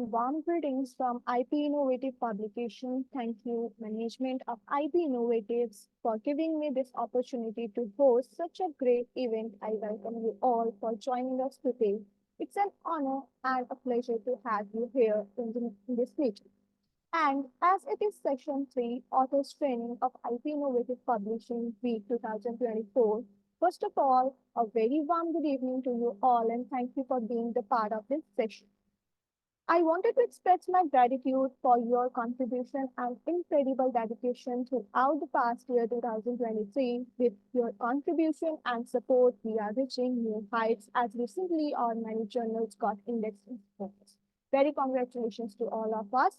and warm greetings from IP Innovative Publication. Thank you, management of IP Innovatives, for giving me this opportunity to host such a great event. I welcome you all for joining us today. It's an honor and a pleasure to have you here in this meeting. And as it is Session 3, Authors Training of IP Innovative Publishing Week 2024, first of all, a very warm good evening to you all and thank you for being the part of this session. I wanted to express my gratitude for your contribution and incredible dedication throughout the past year 2023. With your contribution and support, we are reaching new heights as recently our many journals got indexed in focus. Very congratulations to all of us.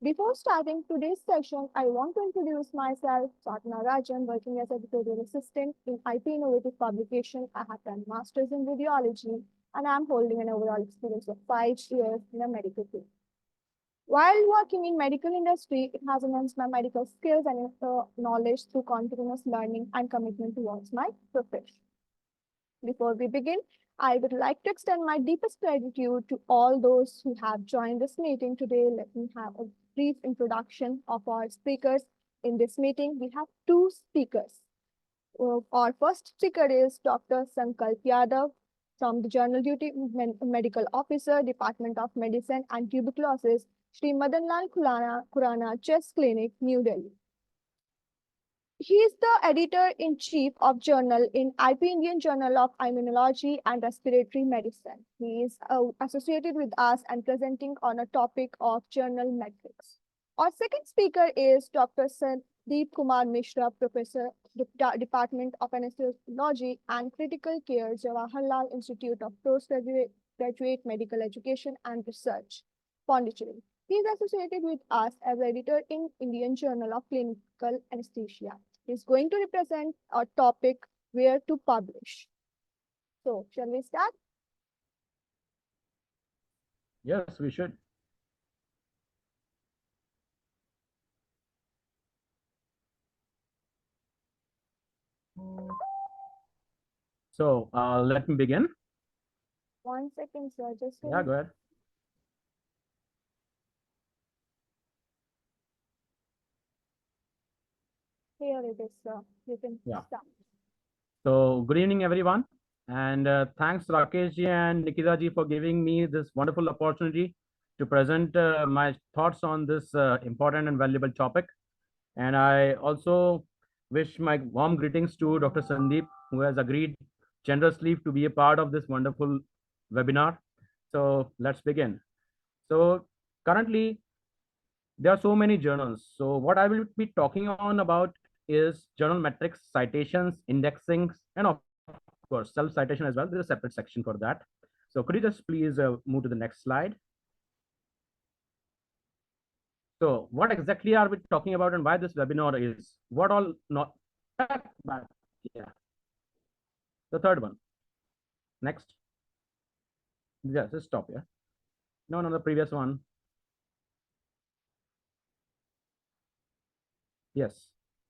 Before starting today's session, I want to introduce myself, Satna Rajan, working as editorial assistant in IP Innovative Publication. I have done masters in radiology and I'm holding an overall experience of 5 years in the medical field. While working in medical industry, it has enhanced my medical skills and knowledge through continuous learning and commitment towards my profession. Before we begin, I would like to extend my deepest gratitude to all those who have joined this meeting today. Let me have a brief introduction of our speakers. In this meeting, we have two speakers. Our first speaker is Dr. Sankalp Yadav from the General Duty Medical Officer, Department of Medicine and Tuberculosis, Shri Madan Lal Khurana Chest Clinic, New Delhi. He is the editor-in-chief of journal in IP Indian Journal of Immunology and Respiratory Medicine. He is associated with us and presenting on a topic of journal metrics. Our second speaker is Dr. Sandeep Kumar Mishra, Professor, Department of Anesthesiology and Critical Care, Jawaharlal Institute of Postgraduate Medical Education and Research, Pondicherry. He is associated with us as editor in Indian Journal of Clinical Anesthesia. He is going to represent a topic where to publish. So, shall we start? Yes, we should. So, let me begin. 1 second, sir. Just go ahead. Here it is, sir. You can start. So, good evening, everyone. And thanks, Rakesh ji and Nikita ji, for giving me this wonderful opportunity to present my thoughts on this important and valuable topic. And I also wish my warm greetings to Dr. Sandeep, who has agreed generously to be a part of this wonderful webinar. So let's begin. So currently, there are so many journals. So what I will be talking on about is journal metrics, citations, indexing, and of course, self-citation as well. There's a separate section for that. So could you just please move to the next slide? So what exactly are we talking about and why this webinar is? What all not yeah. The third one. Next. Yeah, just stop here. No, the previous one. Yes.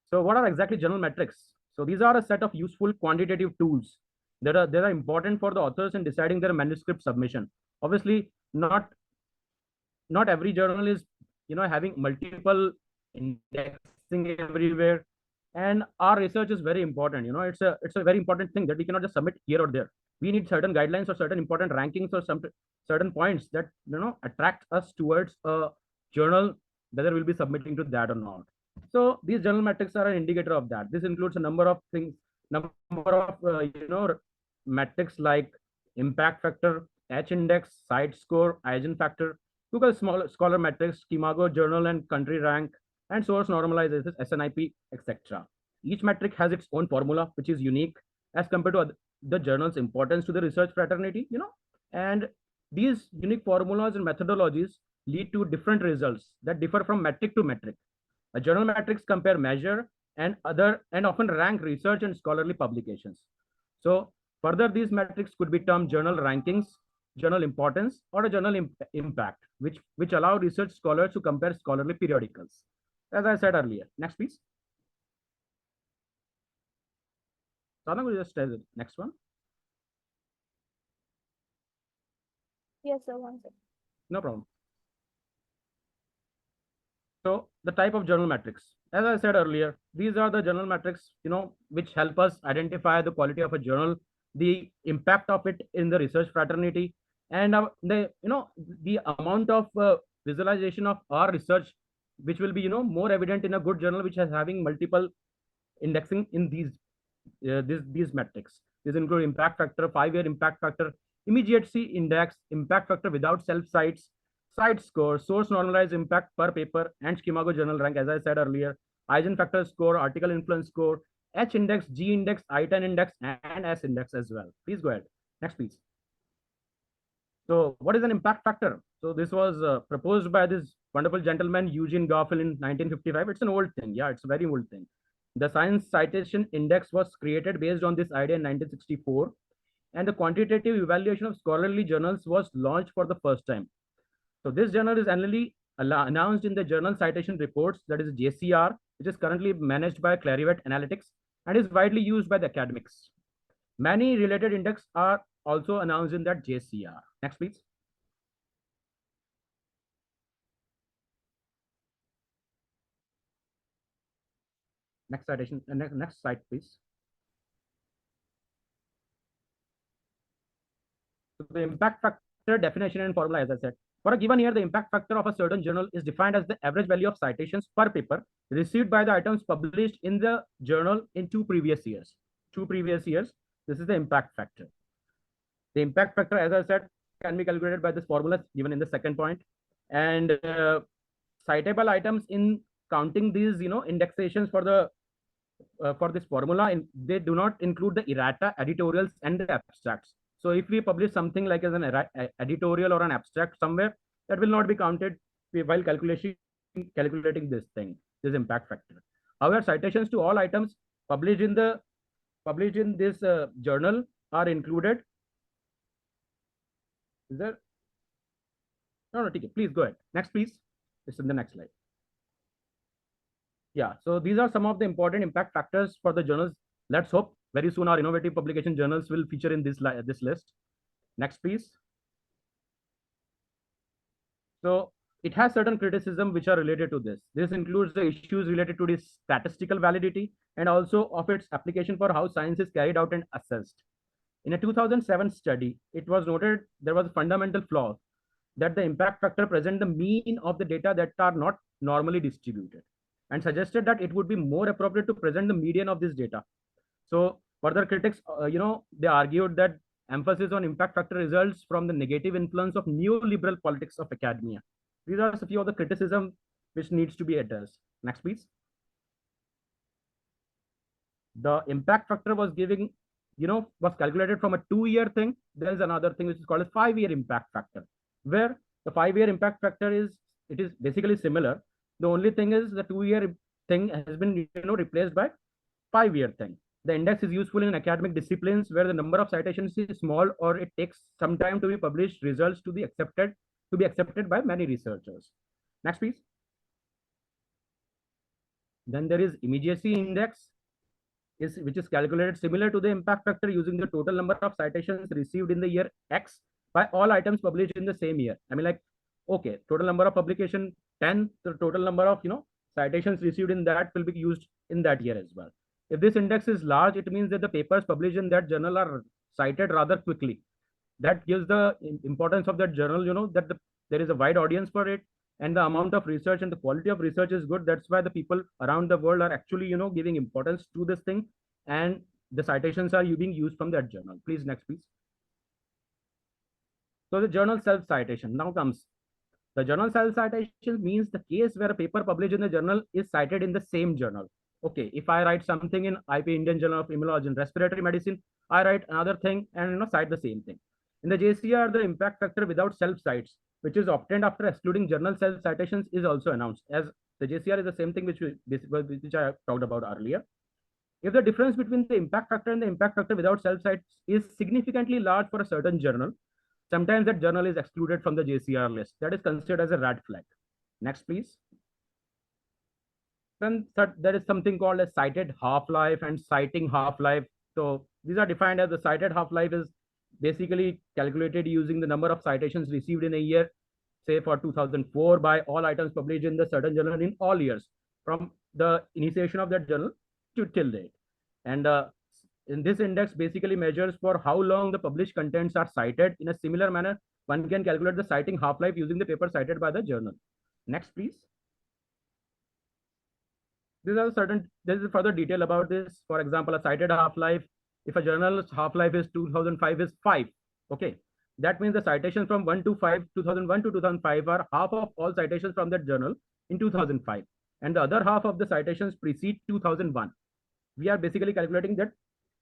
So what are exactly journal metrics? So these are a set of useful quantitative tools that are important for the authors in deciding their manuscript submission. Obviously, not every journal is having multiple indexing everywhere, and our research is very important. It's a very important thing that we cannot just submit here or there. We need certain guidelines or certain important rankings or some certain points that attract us towards a journal, whether we'll be submitting to that or not. So these journal metrics are an indicator of that. This includes a number of things, number of metrics like impact factor, H index, site score, IGN factor, Google Scholar metrics, Chicago Journal and country rank, and source normalization, SNIP, etc. Each metric has its own formula, which is unique as compared to the journal's importance to the research fraternity, and these unique formulas and methodologies lead to different results that differ from metric to metric. A journal metrics compare measure and often rank research and scholarly publications. So further, these metrics could be termed journal rankings, journal importance, or a journal impact, which allow research scholars to compare scholarly periodicals. As I said earlier. Next, please. Sadhana, could you just tell the next one? Yes, sir. 1 second. No problem. So the type of journal metrics, as I said earlier, these are the journal metrics, which help us identify the quality of a journal, the impact of it in the research fraternity, and the amount of visualization of our research, which will be more evident in a good journal which has having multiple indexing in these metrics. These include impact factor, 5-year impact factor, immediacy index, impact factor without self sites, site score, source normalized impact per paper, and schemago journal rank, as I said earlier, Eisen factor score, article influence score, H index, G index, I10 index, and S index as well. Please go ahead. Next, please. So, what is an impact factor? So, this was proposed by this wonderful gentleman, Eugene Garfield, in 1955. It's an old thing. Yeah, it's a very old thing. The Science Citation Index was created based on this idea in 1964, and the quantitative evaluation of scholarly journals was launched for the first time. So, this journal is annually announced in the Journal Citation Reports, that is JCR, which is currently managed by Clarivate Analytics and is widely used by the academics. Many related index are also announced in that JCR. Next, please. Next citation, next slide, please. So the impact factor definition and formula, as I said. For a given year, the impact factor of a certain journal is defined as the average value of citations per paper received by the items published in the journal in 2 previous years. 2 previous years, this is the impact factor. The impact factor, as I said, can be calculated by this formula given in the second point. And citable items in counting these, indexations for this formula, they do not include the errata, editorials, and the abstracts. So if we publish something like as an editorial or an abstract somewhere, that will not be counted while calculating this thing, this impact factor. However, citations to all items published in this journal are included. Is there? No, okay, please go ahead. Next, please. It's in the next slide. Yeah, so these are some of the important impact factors for the journals. Let's hope very soon our innovative publication journals will feature in this list. Next, please. So it has certain criticism which are related to this. This includes the issues related to the statistical validity and also of its application for how science is carried out and assessed. In a 2007 study, it was noted there was a fundamental flaw that the impact factor present the mean of the data that are not normally distributed, and suggested that it would be more appropriate to present the median of this data. So further critics, they argued that emphasis on impact factor results from the negative influence of neoliberal politics of academia. These are a few of the criticism which needs to be addressed. Next, please. The impact factor was was calculated from a 2-year thing. There is another thing which is called a 5-year impact factor, where the 5-year impact factor is basically similar. The only thing is the 2-year thing has been replaced by 5-year thing. The index is useful in academic disciplines where the number of citations is small or it takes some time to be published results to be accepted by many researchers. Next, please. Then there is immediacy index, which is calculated similar to the impact factor using the total number of citations received in the year X by all items published in the same year. I mean, like, okay, total number of publication 10, the total number of citations received in that will be used in that year as well. If this index is large, it means that the papers published in that journal are cited rather quickly. That gives the importance of that journal, that there is a wide audience for it, and the amount of research and the quality of research is good. That's why the people around the world are actually, giving importance to this thing, and the citations are being used from that journal. Please, next, please. So the journal self-citation now comes. The journal self-citation means the case where a paper published in the journal is cited in the same journal. Okay, if I write something in IP, Indian Journal of Immunology and Respiratory Medicine, I write another thing and cite the same thing. In the JCR, the impact factor without self-cites, which is obtained after excluding journal self-citations, is also announced. As the JCR is the same thing which I talked about earlier. If the difference between the impact factor and the impact factor without self-cites is significantly large for a certain journal, sometimes that journal is excluded from the JCR list. That is considered as a red flag. Next, please. Then there is something called a cited half-life and citing half-life. So these are defined as the cited half-life is basically calculated using the number of citations received in a year say for 2004 by all items published in the certain journal in all years from the initiation of that journal to till date. And in this index basically measures for how long the published contents are cited. In a similar manner, one can calculate the citing half-life using the paper cited by the journal. Next, please. There is a further detail about this. For example, a cited half-life, if a journal's half-life is 2005 is 5, okay, that means the citations from 1 to 5, 2001 to 2005 are half of all citations from that journal in 2005, and the other half of the citations precede 2001. We are basically calculating that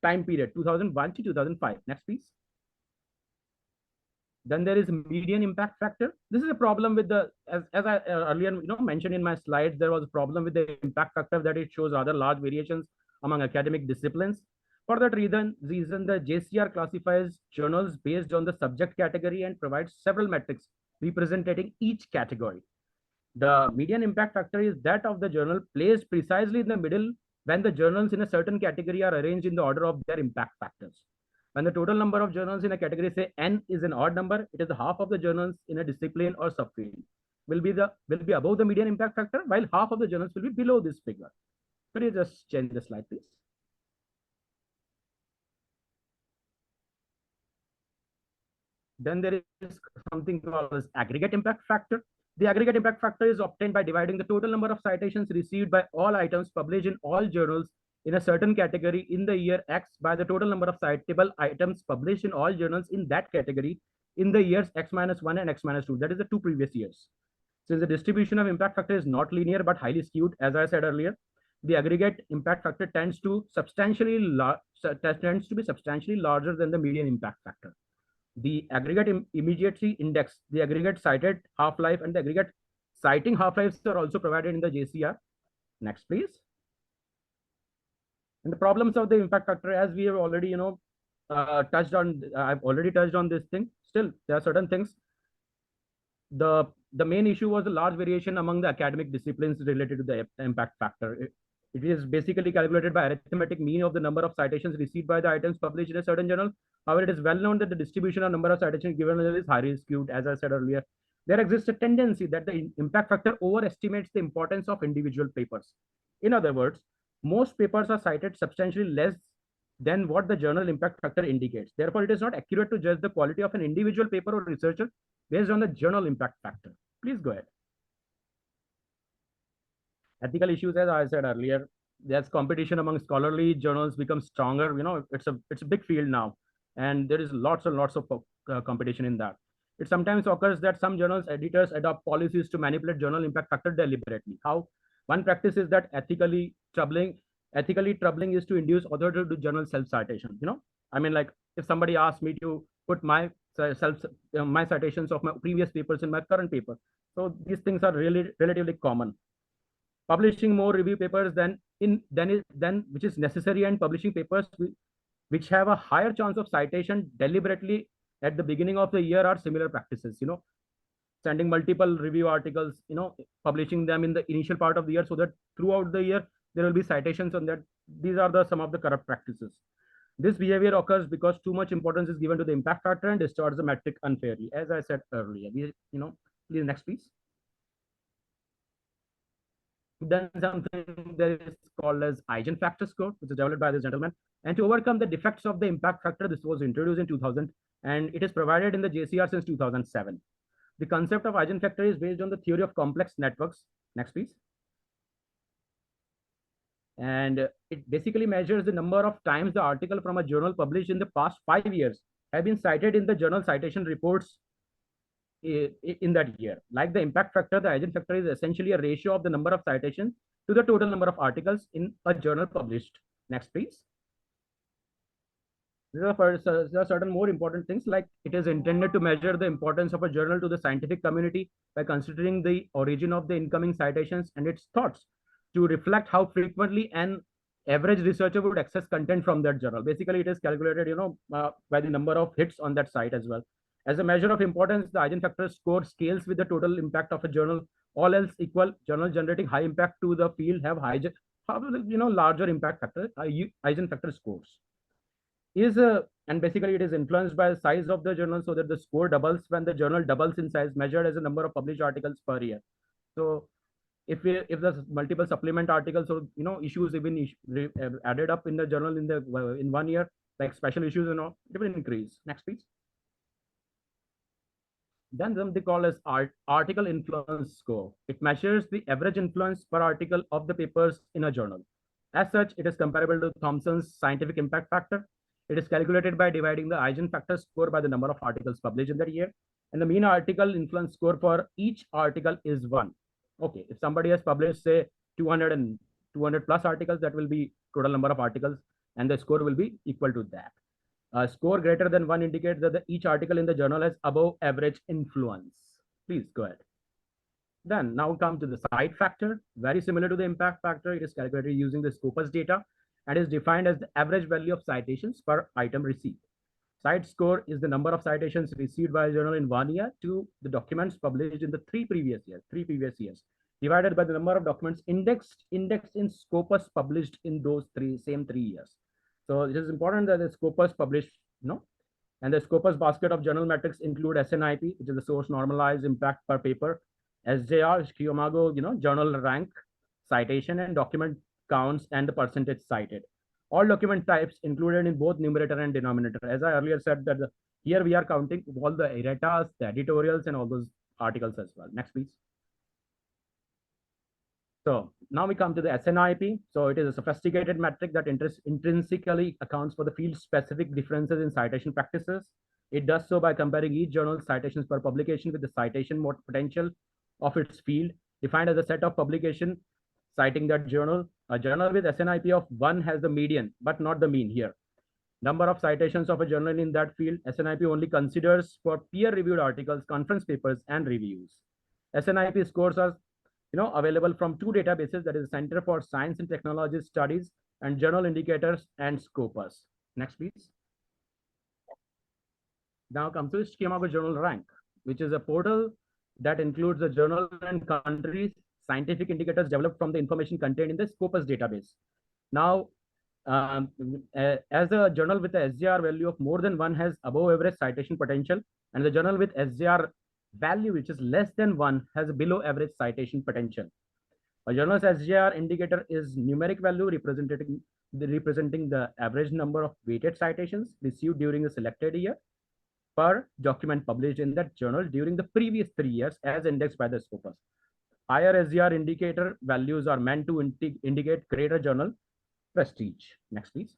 time period 2001 to 2005. Next, please. Then there is median impact factor. This is a problem with the, as I earlier mentioned in my slides, there was a problem with the impact factor that it shows rather large variations among academic disciplines. For that reason, the JCR classifies journals based on the subject category and provides several metrics representing each category. The median impact factor is that of the journal placed precisely in the middle when the journals in a certain category are arranged in the order of their impact factors. When the total number of journals in a category, say n, is an odd number, it is the half of the journals in a discipline or subfield will be above the median impact factor, while half of the journals will be below this figure. Could you just change the slide, please? Then there is something called as aggregate impact factor. The aggregate impact factor is obtained by dividing the total number of citations received by all items published in all journals in a certain category in the year X by the total number of citable items published in all journals in that category in the years X minus 1 and X minus 2, that is the 2 previous years. Since the distribution of impact factor is not linear but highly skewed, as I said earlier, the aggregate impact factor tends to be substantially larger than the median impact factor. The aggregate immediacy index, the aggregate cited half-life, and the aggregate citing half-lives are also provided in the JCR. Next, please. And the problems of the impact factor, as we have already, touched on, I've already touched on this thing. Still, there are certain things. The main issue was the large variation among the academic disciplines related to the impact factor. It is basically calculated by arithmetic mean of the number of citations received by the items published in a certain journal. However, it is well known that the distribution of number of citations given is highly skewed, as I said earlier. There exists a tendency that the impact factor overestimates the importance of individual papers. In other words, most papers are cited substantially less than what the journal impact factor indicates. Therefore, it is not accurate to judge the quality of an individual paper or researcher based on the journal impact factor. Please go ahead. Ethical issues, as I said earlier, as competition among scholarly journals becomes stronger, it's a big field now, and there is lots and lots of competition in that. It sometimes occurs that some journals editors adopt policies to manipulate journal impact factor deliberately. How? One practice is that ethically troubling is to induce author to do journal self-citation. I mean, like if somebody asks me to put my my citations of my previous papers in my current paper, so these things are really relatively common. Publishing more review papers than which is necessary, and publishing papers which have a higher chance of citation deliberately at the beginning of the year are similar practices. Sending multiple review articles, publishing them in the initial part of the year so that throughout the year there will be citations on that. These are some of the corrupt practices. This behavior occurs because too much importance is given to the impact factor and distorts the metric unfairly, as I said earlier. Please next, please. Then something that is called as eigenfactor score, which is developed by this gentleman. And to overcome the defects of the impact factor, this was introduced in 2000, and it is provided in the JCR since 2007. The concept of eigenfactor is based on the theory of complex networks. Next, please. And it basically measures the number of times the article from a journal published in the past 5 years have been cited in the journal citation reports in that year. Like the impact factor, the eigenfactor is essentially a ratio of the number of citations to the total number of articles in a journal published. Next, please. There are certain more important things, like it is intended to measure the importance of a journal to the scientific community by considering the origin of the incoming citations and its thoughts to reflect how frequently an average researcher would access content from that journal. Basically, it is calculated, by the number of hits on that site as well. As a measure of importance, the eigenfactor score scales with the total impact of a journal. All else equal, journals generating high impact to the field have larger impact factor, eigenfactor scores. And basically it is influenced by the size of the journal, so that the score doubles when the journal doubles in size, measured as a number of published articles per year. So if the multiple supplement articles, so issues even added up in the journal in 1 year, like special issues, it will increase. Next, please. Then they call as article influence score. It measures the average influence per article of the papers in a journal. As such, it is comparable to Thomson's scientific impact factor. It is calculated by dividing the eigenfactor score by the number of articles published in that year. And the mean article influence score for each article is 1. Okay, if somebody has published, say, 200 plus articles, that will be total number of articles, and the score will be equal to that. A score greater than 1 indicates that each article in the journal has above average influence. Please go ahead. Then now come to the site factor. Very similar to the impact factor, it is calculated using the Scopus data and is defined as the average value of citations per item received. Site score is the number of citations received by a journal in 1 year to the documents published in the three previous years, divided by the number of documents indexed in Scopus published in those same 3 years. So it is important that the Scopus published, and the Scopus basket of journal metrics include SNIP, which is the source normalized impact per paper, SJR, Chicago, journal rank, citation, and document counts and the percentage cited. All document types included in both numerator and denominator. As I earlier said, that here we are counting all the erratas, the editorials, and all those articles as well. Next, please. So now we come to the SNIP. So it is a sophisticated metric that intrinsically accounts for the field-specific differences in citation practices. It does so by comparing each journal's citations per publication with the citation potential of its field, defined as a set of publication citing that journal. A journal with SNIP of 1 has the median, but not the mean here. Number of citations of a journal in that field, SNIP only considers for peer-reviewed articles, conference papers, and reviews. SNIP scores are available from 2 databases, that is Center for Science and Technology Studies and Journal Indicators and Scopus. Next, please. Now comes to Chicago Journal Rank, which is a portal that includes the journal and countries scientific indicators developed from the information contained in the Scopus database. Now, as a journal with a SJR value of more than 1 has above average citation potential, and the journal with SJR value which is less than 1 has a below average citation potential. A journal's SJR indicator is numeric value representing the average number of weighted citations received during the selected year per document published in that journal during the previous 3 years as indexed by the Scopus. Higher SJR indicator values are meant to indicate greater journal prestige. Next, please.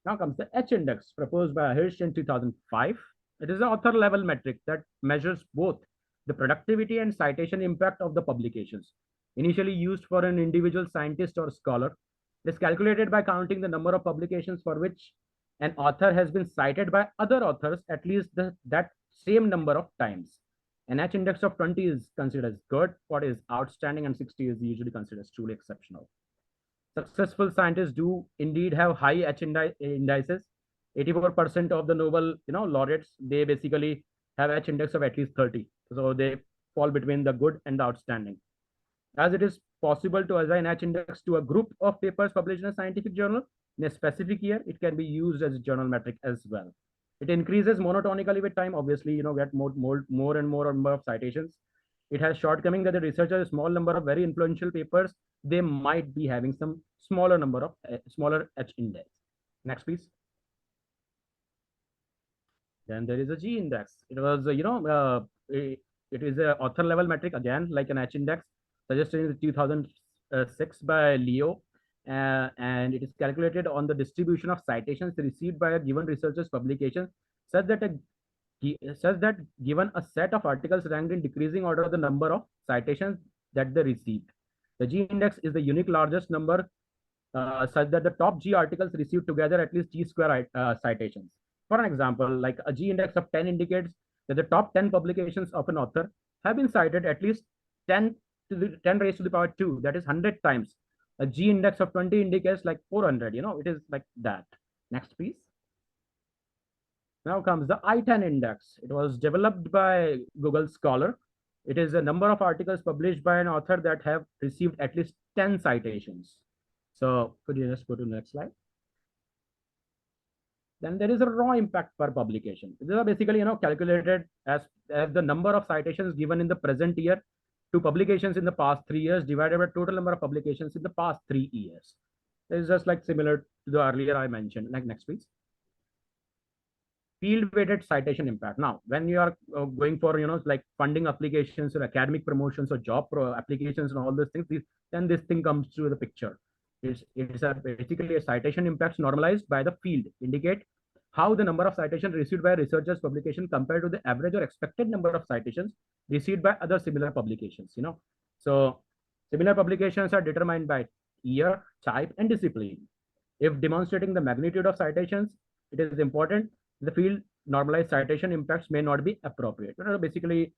Now comes the H index proposed by Hirsch in 2005. It is an author level metric that measures both the productivity and citation impact of the publications. Initially used for an individual scientist or scholar, it is calculated by counting the number of publications for which an author has been cited by other authors at least that same number of times. An H index of 20 is considered as good, 40 is outstanding, and 60 is usually considered as truly exceptional. Successful scientists do indeed have high H indices. 84% of the Nobel laureates, they basically have H index of at least 30. So they fall between the good and the outstanding. As it is possible to assign H index to a group of papers published in a scientific journal in a specific year, it can be used as a journal metric as well. It increases monotonically with time. Obviously, get more and more number of citations. It has shortcoming that the researcher, a small number of very influential papers, they might be having some smaller number of smaller H index. Next, please. Then there is a G index. It was, it is a author level metric again, like an H index, suggested in 2006 by Leo, and it is calculated on the distribution of citations received by a given researcher's publication, such that given a set of articles ranked in decreasing order of the number of citations that they received. The G index is the unique largest number such that the top G articles received together at least G square citations. For an example, like a G index of 10 indicates that the top 10 publications of an author have been cited at least 10 raised to the power 2, that is 100 times. A G index of 20 indicates like 400, it is like that. Next, please. Now comes the I-10 index. It was developed by Google Scholar. It is a number of articles published by an author that have received at least 10 citations. So could you just go to the next slide? Then there is a raw impact per publication. These are basically, calculated as the number of citations given in the present year to publications in the past 3 years divided by total number of publications in the past 3 years. It's just like similar to the earlier I mentioned. Like next, please. Field weighted citation impact. Now, when you are going for, like funding applications or academic promotions or applications and all those things, then this thing comes to the picture. It's basically a citation impacts normalized by the field indicate how the number of citations received by researchers publication compared to the average or expected number of citations received by other similar publications. So similar publications are determined by year, type, and discipline. If demonstrating the magnitude of citations, it is important. The field normalized citation impacts may not be appropriate. Basically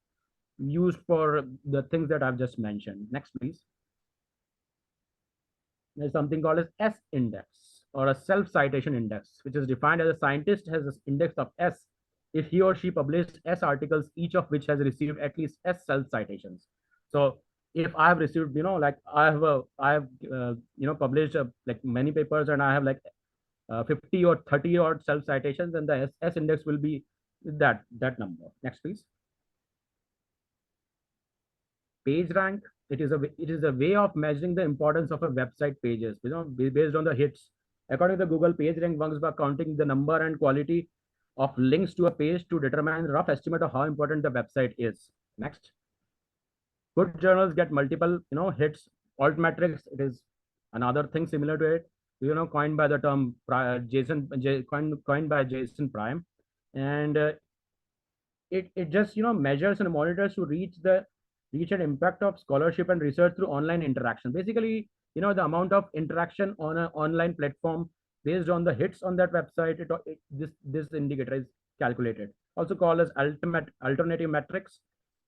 used for the things that I've just mentioned. Next, please. There's something called as S index or a self-citation index, which is defined as a scientist has an index of S if he or she published S articles, each of which has received at least S self-citations. So if I have received, like I have published like many papers and I have like 50 or 30 odd self citations, and the S index will be that number. Next, please. Page rank. It is a way of measuring the importance of a website pages. Based on the hits. According to the Google page rank works by counting the number and quality of links to a page to determine a rough estimate of how important the website is. Next. Good journals get multiple hits. Altmetrics. It is another thing similar to it. Coined by the term coined by Jason Prime, and it just measures and monitors to reach an impact of scholarship and research through online interaction. Basically, the amount of interaction on an online platform based on the hits on that website. This indicator is calculated. Also called as alternative metrics,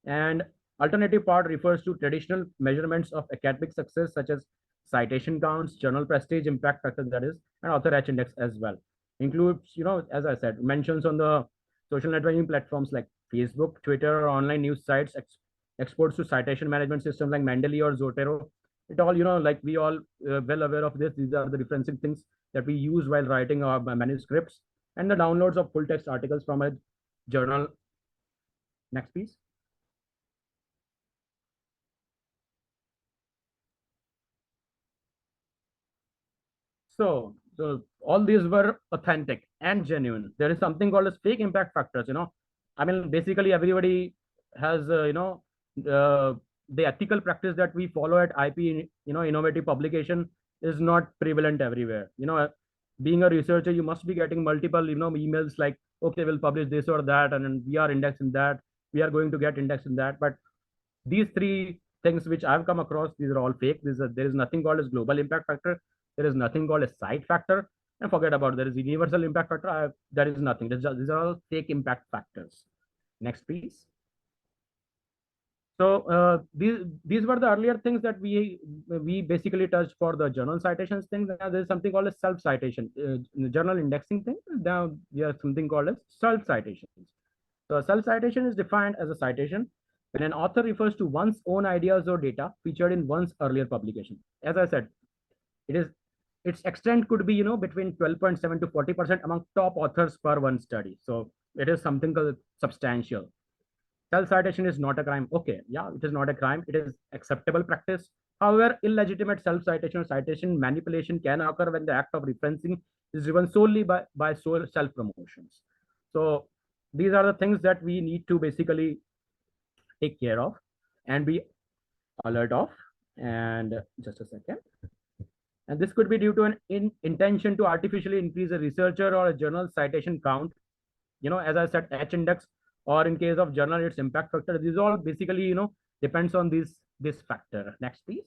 and alternative part refers to traditional measurements of academic success such as citation counts, journal prestige, impact factor, that is, and author H index as well. Includes, as I said, mentions on the social networking platforms like Facebook, Twitter, or online news sites, exports to citation management systems like Mendeley or Zotero. It all, like we all well aware of this. These are the referencing things that we use while writing our manuscripts, and the downloads of full text articles from a journal. Next, please. So all these were authentic and genuine. There is something called as fake impact factors. I mean, basically everybody has, uh, the ethical practice that we follow at IP, innovative publication is not prevalent everywhere. Being a researcher, you must be getting multiple, emails like, okay, we'll publish this or that, and then we are indexing that. We are going to get indexed in that. But these three things which I've come across, these are all fake. There is nothing called as global impact factor. There is nothing called a site factor. And forget about it. There is universal impact factor. There is nothing. These are all fake impact factors. Next, please. So these were the earlier things that we basically touched for the journal citations thing. Now there is something called a self citation, journal indexing thing. Now we have something called as self citations. So a self citation is defined as a citation when an author refers to one's own ideas or data featured in one's earlier publication. As I said, it is its extent could be between 12.7 to 40% among top authors per one study. So it is something substantial. Self citation is not a crime. Okay, yeah, it is not a crime. It is acceptable practice. However, illegitimate self citation or citation manipulation can occur when the act of referencing is driven solely by self promotions. So these are the things that we need to basically take care of and be alert of. And just a second. And this could be due to an intention to artificially increase a researcher or a journal citation count. As I said, H index, or in case of journal, its impact factor. These all basically, depends on this factor. Next, please.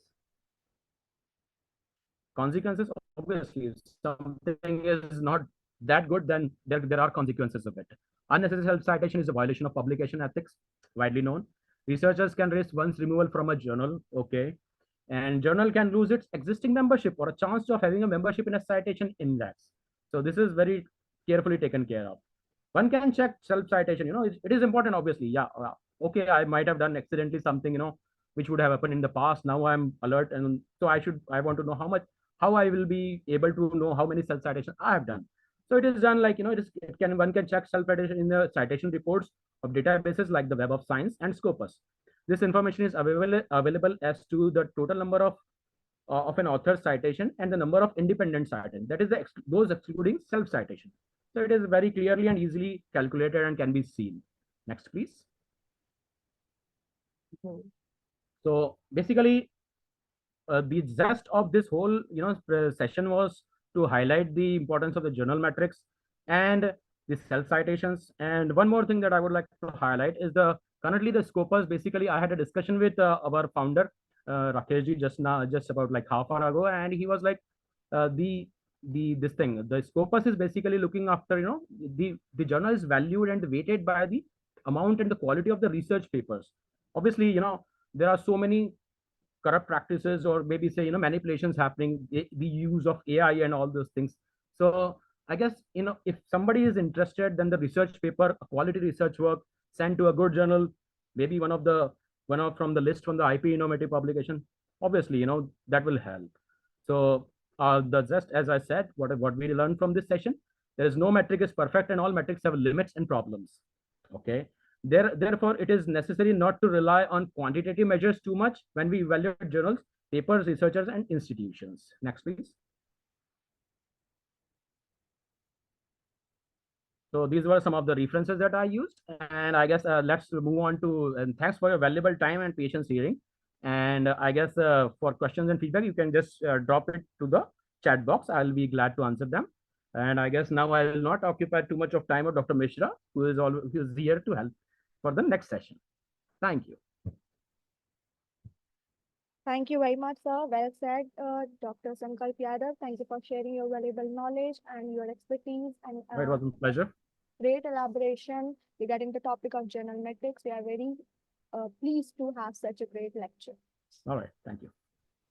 Consequences, obviously, if something is not that good, then there are consequences of it. Unnecessary self-citation is a violation of publication ethics, widely known. Researchers can risk one's removal from a journal, okay, and journal can lose its existing membership or a chance of having a membership in a citation index. So this is very carefully taken care of. One can check self-citation, it is important, obviously. Yeah, okay, I might have done accidentally something, which would have happened in the past. Now I'm alert, and so I want to know how I will be able to know how many self citations I have done. So it is done like, it can, one can check self-citation in the citation reports of databases like the Web of Science and Scopus. This information is available as to the total number of an author's citation and the number of independent citations. That is those excluding self-citation. So it is very clearly and easily calculated and can be seen. Next, please. So basically, the zest of this whole session was to highlight the importance of the journal metrics and the self citations. And one more thing that I would like to highlight is the currently the scopus. Basically, I had a discussion with our founder Rakesh ji just about like half hour ago, and he was like, the this thing, the scopus is basically looking after, the journal is valued and weighted by the amount and the quality of the research papers. Obviously, there are so many corrupt practices, or maybe say, manipulations happening, the use of AI and all those things. So I guess, if somebody is interested, then the research paper, quality research work sent to a good journal, maybe one of from the list from the IP innovative publication, obviously, that will help. So the just as I said, what we learned from this session, there is no metric is perfect and all metrics have limits and problems. Okay. Therefore, it is necessary not to rely on quantitative measures too much when we evaluate journals, papers, researchers, and institutions. Next, please. So these were some of the references that I used, and I guess let's move on to. And thanks for your valuable time and patience hearing. And I guess for questions and feedback, you can just drop it to the chat box. I'll be glad to answer them. And I guess now I will not occupy too much of time of Dr. Mishra, who is here to help for the next session. Thank you. Thank you very much, sir. Well said, Dr. Sankalp Yadav. Thank you for sharing your valuable knowledge and your expertise and It was a pleasure. great elaboration regarding the topic of journal metrics. We are very pleased to have such a great lecture. All right. Thank you.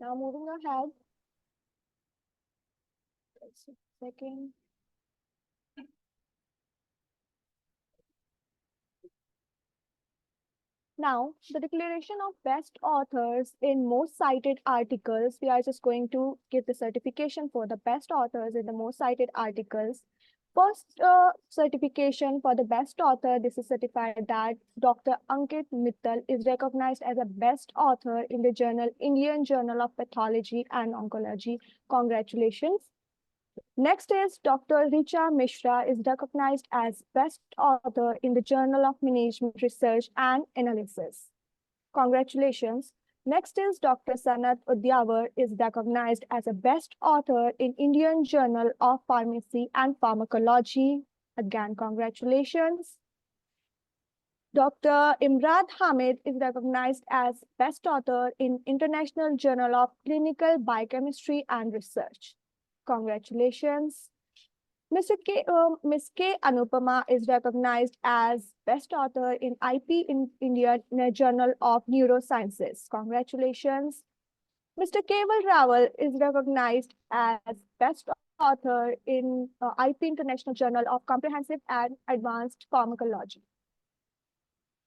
Now moving ahead. Just a second. Now, the declaration of best authors in most cited articles, we are just going to give the certification for the best authors in the most cited articles. First certification for the best author, this is certified that Dr. Ankit Mittal is recognized as a best author in the journal Indian Journal of Pathology and Oncology. Congratulations. Next is Dr. Richa Mishra is recognized as best author in the Journal of Management Research and Analysis. Congratulations. Next is Dr. Sanat Udyawar is recognized as a best author in Indian Journal of Pharmacy and Pharmacology. Again, congratulations. Dr. Imrad Hamid is recognized as best author in International Journal of Clinical Biochemistry and Research. Congratulations. Ms. K. Anupama is recognized as best author in IP in Indian Journal of Neurosciences. Congratulations. Mr. Keval Rawal is recognized as best author in IP International Journal of Comprehensive and Advanced Pharmacology.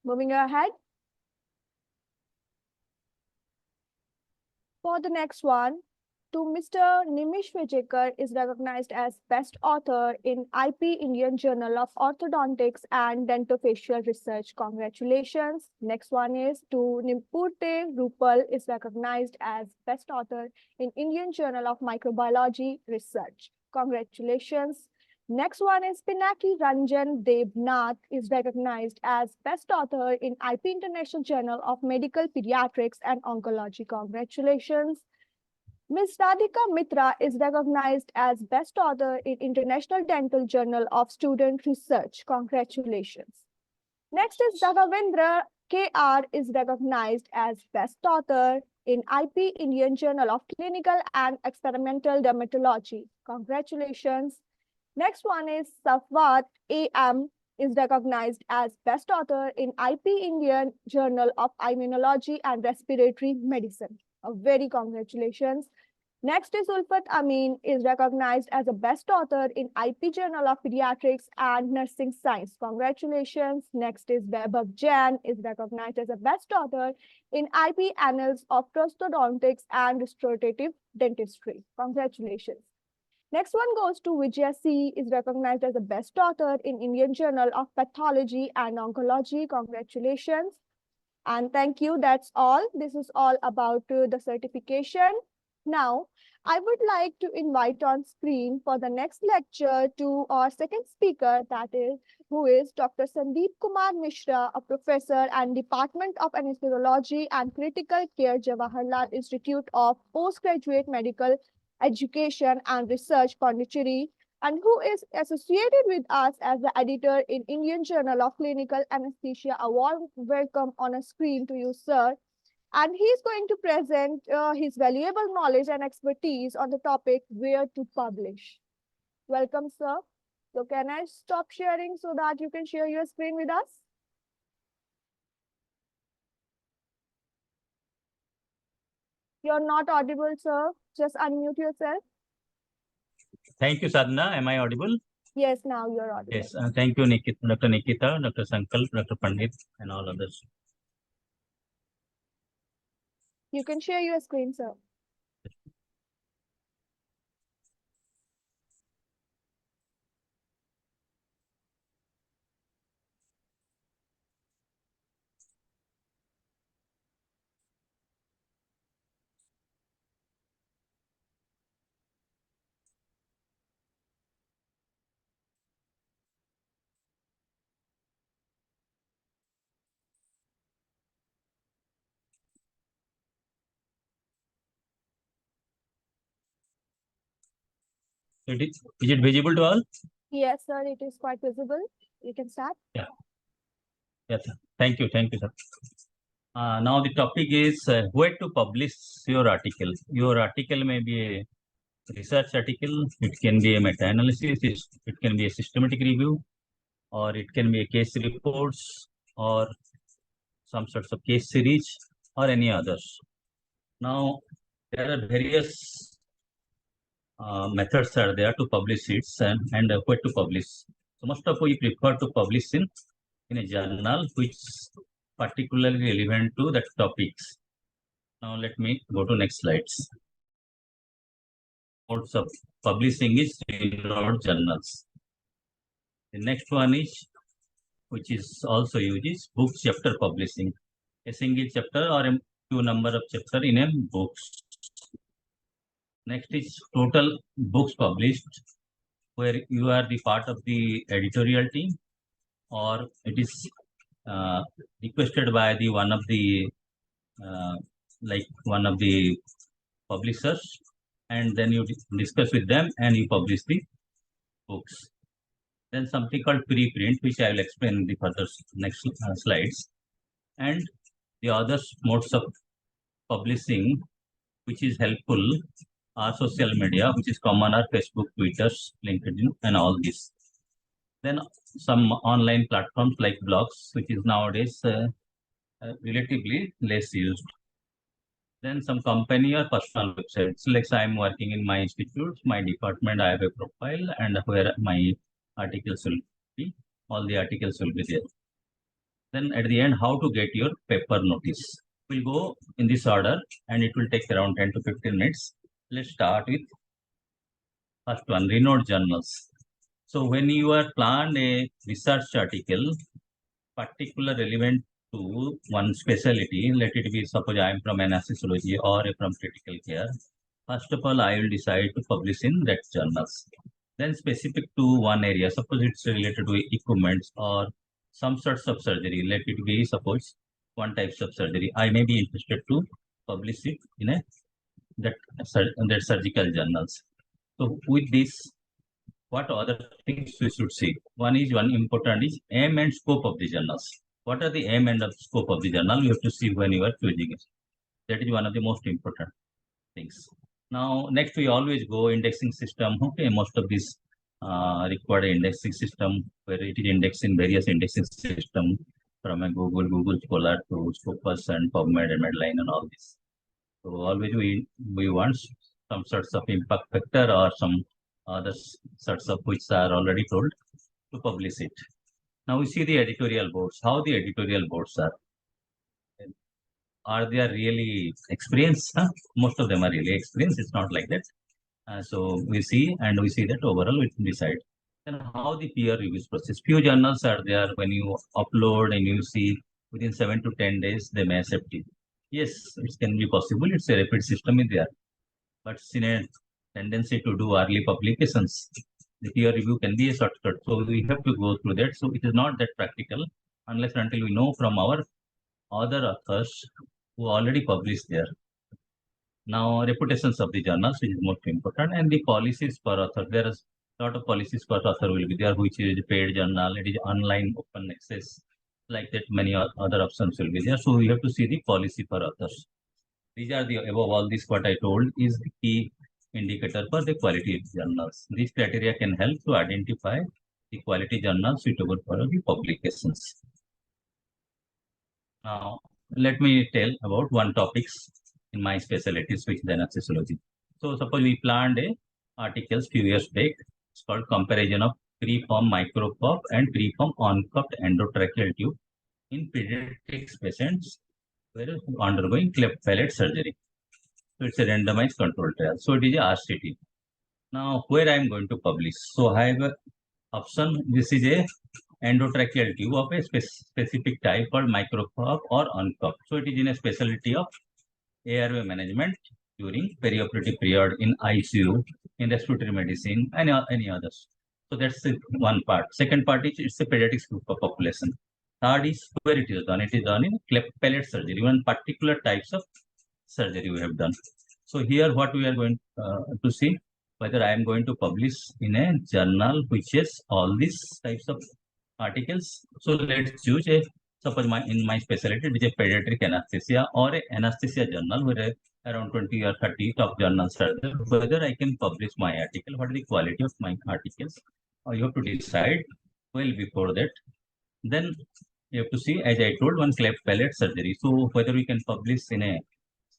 Moving ahead. For the next one, to Mr. Nimish Vijaykar is recognized as best author in IP Indian Journal of Orthodontics and Dentofacial Research. Congratulations. Next one is to Nimpurte Rupal is recognized as best author in Indian Journal of Microbiology Research. Congratulations. Next one is Pinaki Ranjan Devnath is recognized as best author in IP International Journal of Medical Pediatrics and Oncology. Congratulations. Ms. Radhika Mitra is recognized as best author in International Dental Journal of Student Research. Congratulations. Next is Raghavendra KR is recognized as best author in IP Indian Journal of Clinical and Experimental Dermatology. Congratulations. Next one is Safwat AM is recognized as best author in IP Indian Journal of Immunology and Respiratory Medicine. A very congratulations. Next is Ulfat Amin is recognized as a best author in IP Journal of Pediatrics and Nursing Science. Congratulations. Next is Vaibhav Jain is recognized as a best author in IP Annals of Prosthodontics and Restorative Dentistry. Congratulations. Next one goes to Vijaya C. is recognized as the best author in Indian Journal of Pathology and Oncology. Congratulations. And thank you. That's all. This is all about the certification. Now, I would like to invite on screen for the next lecture to our second speaker, that is, who is Dr. Sandeep Kumar Mishra, a professor and Department of Anesthesiology and Critical Care, Jawaharlal Institute of Postgraduate Medical Education and Research, Pondicherry, and who is associated with us as the editor in Indian Journal of Clinical Anesthesia. A warm welcome on a screen to you, sir. And he's going to present his valuable knowledge and expertise on the topic where to publish. Welcome, sir. So can I stop sharing so that you can share your screen with us? You're not audible, sir. Just unmute yourself. Thank you, Sadhana. Am I audible? Yes, now you're audible. Yes. Thank you, Dr. Nikita, Dr. Sankalp, Dr. Pandit, and all others. You can share your screen, sir. Is it visible to all? Yes, sir. It is quite visible. You can start. Yeah. Yes. Thank you. Thank you, sir. Now the topic is where to publish your article. Your article may be a research article, it can be a meta-analysis, it can be a systematic review, or it can be a case reports, or some sorts of case series, or any others. Now, there are various methods are there to publish it and where to publish. So most of we prefer to publish in a journal which is particularly relevant to that topics. Now let me go to next slides. Modes of publishing is renowned journals. The next one is, which is also used, is book chapter publishing. A single chapter or a few number of chapter in a books. Next is total books published, where you are the part of the editorial team, or it is requested by the one of the publishers, and then you discuss with them and you publish the books. Then something called preprint, which I will explain in the further next slides, and the other modes of publishing which is helpful are social media, which is common are Facebook, Twitter, LinkedIn, and all this. Then some online platforms like blogs, which is nowadays relatively less used. Then some company or personal websites. Like I'm working in my institute, my department, I have a profile, and where my articles will be, all the articles will be there. Then at the end, how to get your paper notice. We'll go in this order, and it will take around 10 to 15 minutes. Let's start with first one, renowned journals. So when you are planned a research article, particular relevant to one specialty, let it be, suppose I am from anesthesiology or from critical care. First of all, I will decide to publish in that journals. Then specific to one area, suppose it's related to equipments or some sorts of surgery, let it be, suppose one types of surgery. I may be interested to publish it in that surgical journals. So with this, what other things we should see? One important is aim and scope of the journals. What are the aim and the scope of the journal? You have to see when you are choosing it. That is one of the most important things. Now, next we always go indexing system. Okay, most of these required indexing system where it is indexed in various indexing system from a Google Scholar to Scopus and PubMed and Medline and all this. So always we want some sorts of impact factor or some other sorts of which are already told to publish it. Now we see the editorial boards. How the editorial boards are. Are they really experienced? Huh? Most of them are really experienced. It's not like that. So we see that overall we can decide. Then how the peer reviews process. Few journals are there when you upload and you see within 7 to 10 days they may accept it. Yes, it can be possible. It's a rapid system is there, but in a tendency to do early publications, the peer review can be a shortcut. So we have to go through that. So it is not that practical unless until we know from our other authors who already published there. Now, reputations of the journals, which is most important, and the policies per author. There is a lot of policies per author will be there, which is paid journal, it is online open access, like that many other options will be there. So we have to see the policy per authors. These are the above all this what I told is the key indicator for the quality of journals. These criteria can help to identify the quality journals suitable for the publications. Now, let me tell about one topics in my specialties, which is anesthesiology. So, suppose we planned a articles few years back. It's called comparison of preform microcup and preform uncupped endotracheal tube in pediatrics patients who are undergoing cleft palate surgery. So, it's a randomized control trial. So, it is a RCT. Now, where I am going to publish? So, I have a option. This is a endotracheal tube of a specific type called microcup or uncupped. So it is in a specialty of airway management during perioperative period in ICU, in respiratory medicine, and any others. So that's the one part. Second part is it's a pediatric group of population. Third is where it is done. It is done in cleft palate surgery, one particular types of surgery we have done. So here what we are going to see whether I am going to publish in a journal which has all these types of articles. So let's choose a suppose in my specialty it is a pediatric anesthesia or a anesthesia journal where around 20 or 30 top journals are there. Whether I can publish my article, what is the quality of my articles, or you have to decide well before that. Then you have to see, as I told, one cleft palate surgery. So whether we can publish in a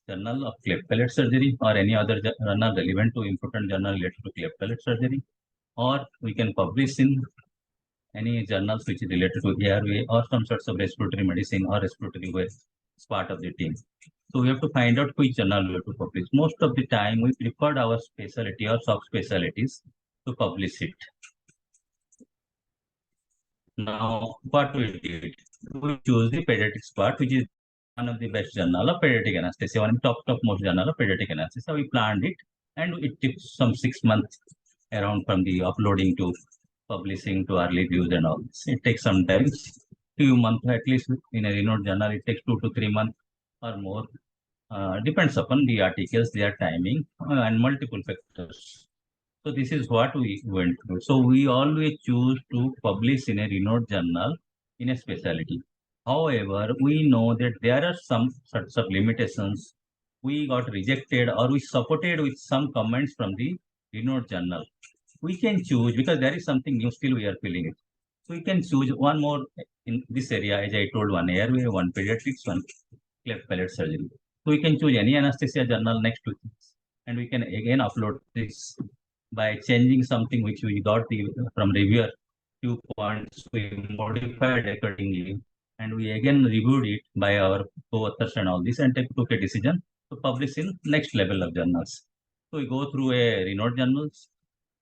journal of cleft palate surgery or any other journal relevant to important journal related to cleft palate surgery, or we can publish in any journals which is related to airway or some sorts of respiratory medicine or respiratory way as part of the team. So we have to find out which journal we have to publish. Most of the time we preferred our specialty or subspecialties to publish it. Now what we did, we choose the pediatrics part, which is one of the best journal of pediatric anesthesia, one of the top most journal of pediatric anesthesia. We planned it and it took some 6 months around from the uploading to publishing to early views and all this. It takes some time, few months, at least in a renowned journal, it takes 2 to 3 months or more. Depends upon the articles, their timing, and multiple factors. So this is what we went through. So we always choose to publish in a renowned journal in a specialty. However, we know that there are some sorts of limitations. We got rejected or we supported with some comments from the renowned journal. We can choose because there is something new still we are feeling it. So we can choose one more in this area, as I told, one airway, one pediatrics, one cleft palate surgery. So we can choose any anesthesia journal next to this, and we can again upload this by changing something which we got from reviewer. Few points we modified accordingly, and we again reviewed it by our co-authors and all this, and took a decision to publish in next level of journals. So we go through a renowned journals,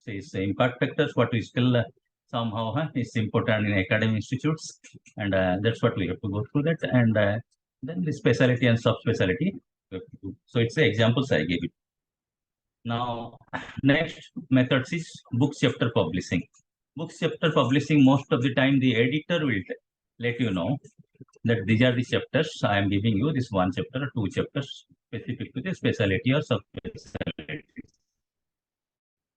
says impact factors, what we still somehow is important in academic institutes, and that's what we have to go through that, and then the specialty and subspecialty. So it's the examples I gave it. Now, next methods is book chapter publishing. Book chapter publishing, most of the time the editor will let you know that these are the chapters I am giving you, this one chapter or two chapters specific to the specialty or subspecialty.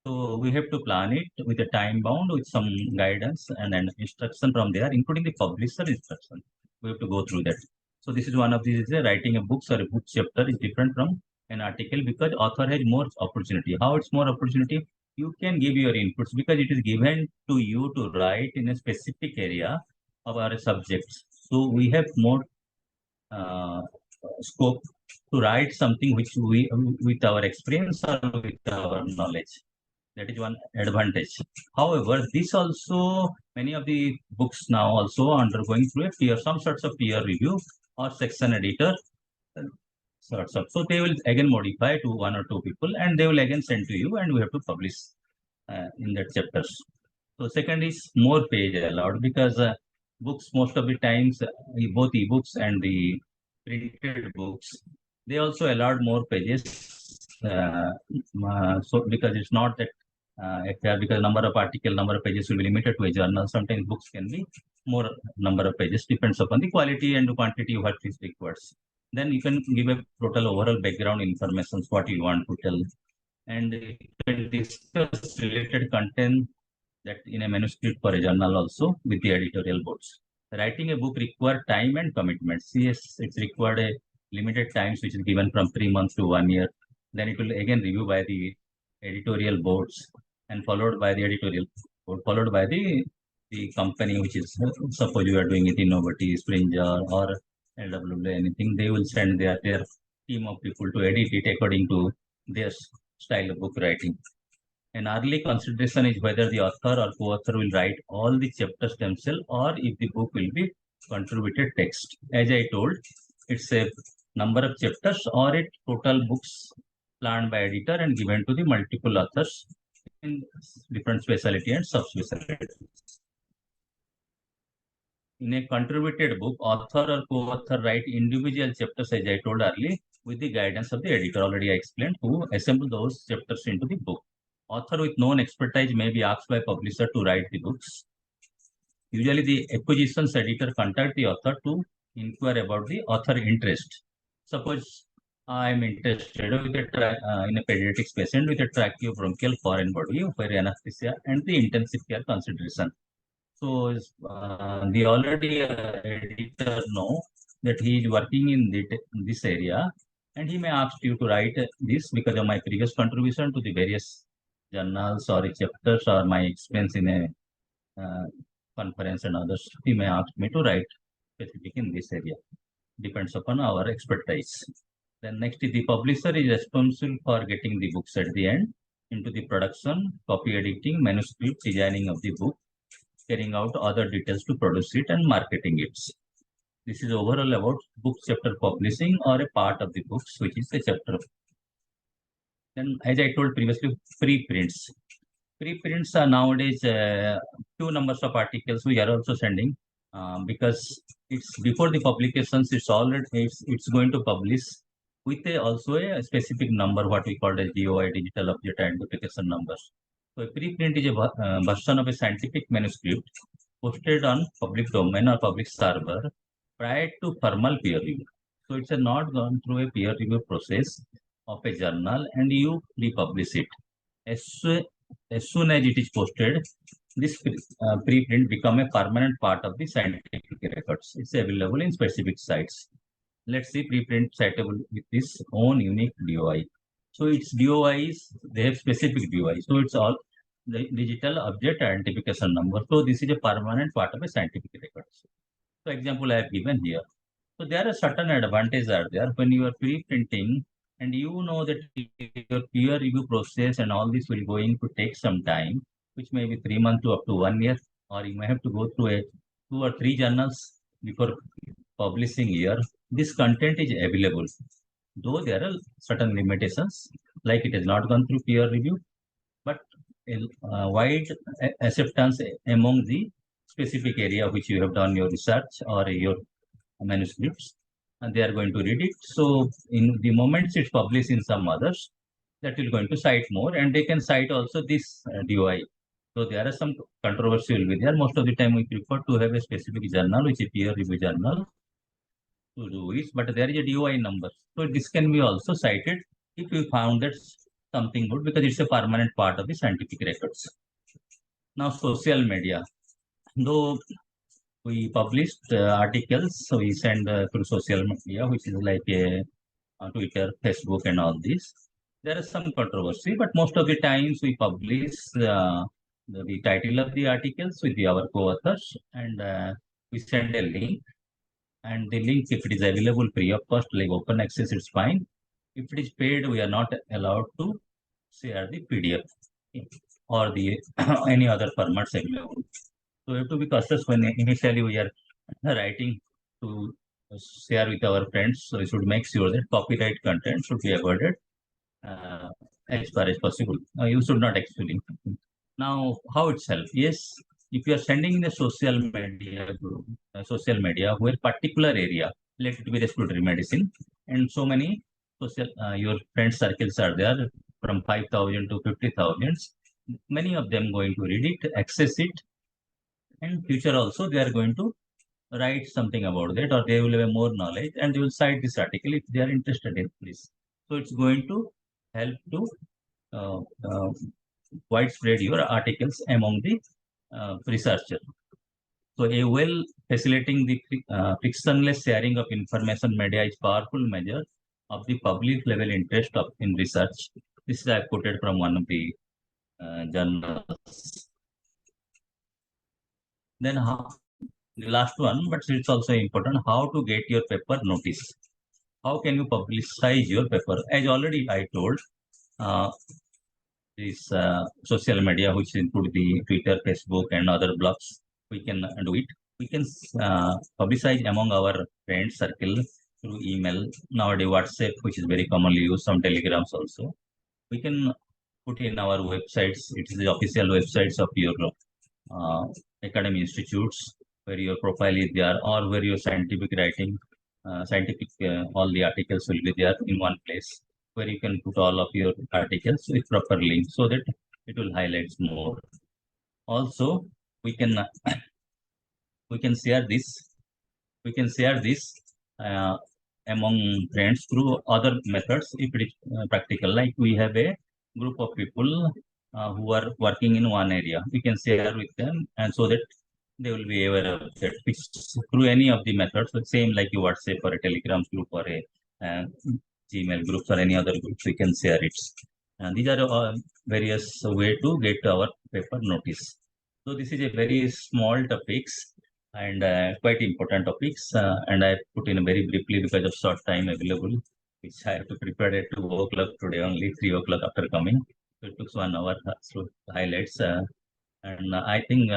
So we have to plan it with a time bound with some guidance and an instruction from there, including the publisher instruction. We have to go through that. So this is one of these, writing a book or a book chapter is different from an article because author has more opportunity. How it's more opportunity? You can give your inputs because it is given to you to write in a specific area of our subjects. So we have more scope to write something which we, with our experience or with our knowledge. That is one advantage. However, this also, many of the books now also undergoing through a peer, some sorts of peer review or section editor sorts of. So they will again modify to one or two people, and they will again send to you, and we have to publish in that chapters. So second is more page allowed, because books most of the times, both ebooks and the printed books, they also allowed more pages. So because it's not that if they are, because number of article, number of pages will be limited to a journal. Sometimes books can be more number of pages, depends upon the quality and quantity what is required. Then you can give a total overall background information, what you want to tell, and you can discuss related content that in a manuscript for a journal also with the editorial boards. Writing a book requires time and commitment. Yes, it's required a limited times, which is given from 3 months to 1 year. Then it will again review by the editorial boards, and followed by the editorial board, followed by the company, which is, suppose you are doing it in Innovative, Springer, or LWA, anything, they will send their team of people to edit it according to their style of book writing. An early consideration is whether the author or co-author will write all the chapters themselves, or if the book will be contributed text. As I told, it's a number of chapters or a total books planned by editor and given to the multiple authors in different specialty and subspecialty. In a contributed book, author or co-author write individual chapters, as I told earlier, with the guidance of the editor. Already I explained, to assemble those chapters into the book. Author with known expertise may be asked by publisher to write the books. Usually the acquisitions editor contact the author to inquire about the author interest. Suppose I am interested with in a pediatric patient with a tracheobronchial foreign body for anesthesia and the intensive care consideration. So the already editor know that he is working in this area, and he may ask you to write this because of my previous contribution to the various journals or chapters, or my experience in a conference and others. He may ask me to write specific in this area. Depends upon our expertise. Then next, the publisher is responsible for getting the books at the end into the production, copy editing, manuscript, designing of the book, carrying out other details to produce it, and marketing it. This is overall about book chapter publishing, or a part of the books, which is a chapter. Then, as I told previously, preprints. Preprints are nowadays two numbers of articles we are also sending, because it's before the publications. It's going to publish with also a specific number, what we call as DOI, digital object identification numbers. So a preprint is a version of a scientific manuscript posted on public domain or public server prior to formal peer review. So it's not gone through a peer review process of a journal, and you republish it. As, as soon as it is posted, this preprint become a permanent part of the scientific records. It's available in specific sites. Let's see preprint citable with this own unique DOI. So its DOIs, they have specific DOI. So it's all the digital object identification number. So this is a permanent part of a scientific record. So example I have given here. So there are certain advantages are there when you are pre-printing, and you know that your peer review process and all this will going to take some time, which may be 3 months to up to 1 year, or you may have to go through a 2 or 3 journals before publishing here. This content is available, though there are certain limitations, like it has not gone through peer review, but a wide acceptance among the specific area which you have done your research or your manuscripts, and they are going to read it. So in the moments it's published in some others, that will going to cite more, and they can cite also this DOI. So there are some controversy will be there. Most of the time we prefer to have a specific journal, which is peer review journal, to do it, but there is a DOI number. So this can be also cited if you found that something good, because it's a permanent part of the scientific records. Now social media. Though we published articles, so we send through social media, which is like a Twitter, Facebook, and all this. There is some controversy, but most of the times we publish the title of the articles with our co-authors, and we send a link. And the link, if it is available free of cost, like open access, it's fine. If it is paid, we are not allowed to share the PDF or the any other formats available. So we have to be cautious when initially we are writing to share with our friends. So we should make sure that copyright content should be avoided uh, as far as possible. You should not actually. Now, how itself? Yes, if you are sending in a social media group, social media, where particular area, let it be respiratory medicine, and so many social, your friend circles are there from 5,000 to 50,000. Many of them going to read it, access it, and future also they are going to write something about that, or they will have more knowledge, and they will cite this article if they are interested in this. So it's going to help to uh, uh, widespread your articles among the researcher. So a well facilitating the frictionless sharing of information media is powerful measure of the public level interest of in research. This is I quoted from one of the journals. Then how, the last one, but it's also important, how to get your paper notice. How can you publicize your paper? As already I told, uh, this social media, which include the Twitter, Facebook, and other blogs, we can do it. We can publicize among our friends circle through email. Nowadays, WhatsApp, which is very commonly used, some telegrams also. We can put in our websites. It is the official websites of your uh, academy institutes where your profile is there, or where your scientific writing, scientific, all the articles will be there in one place where you can put all of your articles with proper link so that it will highlight more. Also, we can we can share this we can share this uh, among friends through other methods if it is practical. Like we have a group of people who are working in one area, we can share with them, and so that they will be aware of that. Which through any of the methods, the same like you WhatsApp or a Telegram group or a uh, Gmail groups or any other groups, we can share it. And these are various way to get our paper notice. So this is a very small topics and quite important topics. And I put in very briefly because of short time available, which I have to prepare at 2 o'clock today, only 3 o'clock after coming. So it took 1 hour. So highlights. And I think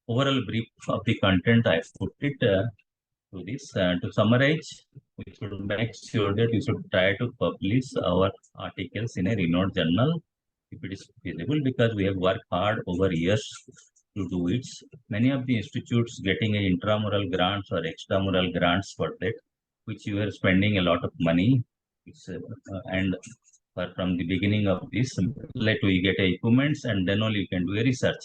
overall brief of the content I put it to this. To summarize, we should make sure that we should try to publish our articles in a renowned journal if it is feasible, because we have worked hard over years to do it. Many of the institutes getting a intramural grants or extramural grants for that, which you are spending a lot of money. And from the beginning of this, let we get a equipments and then only you can do a research.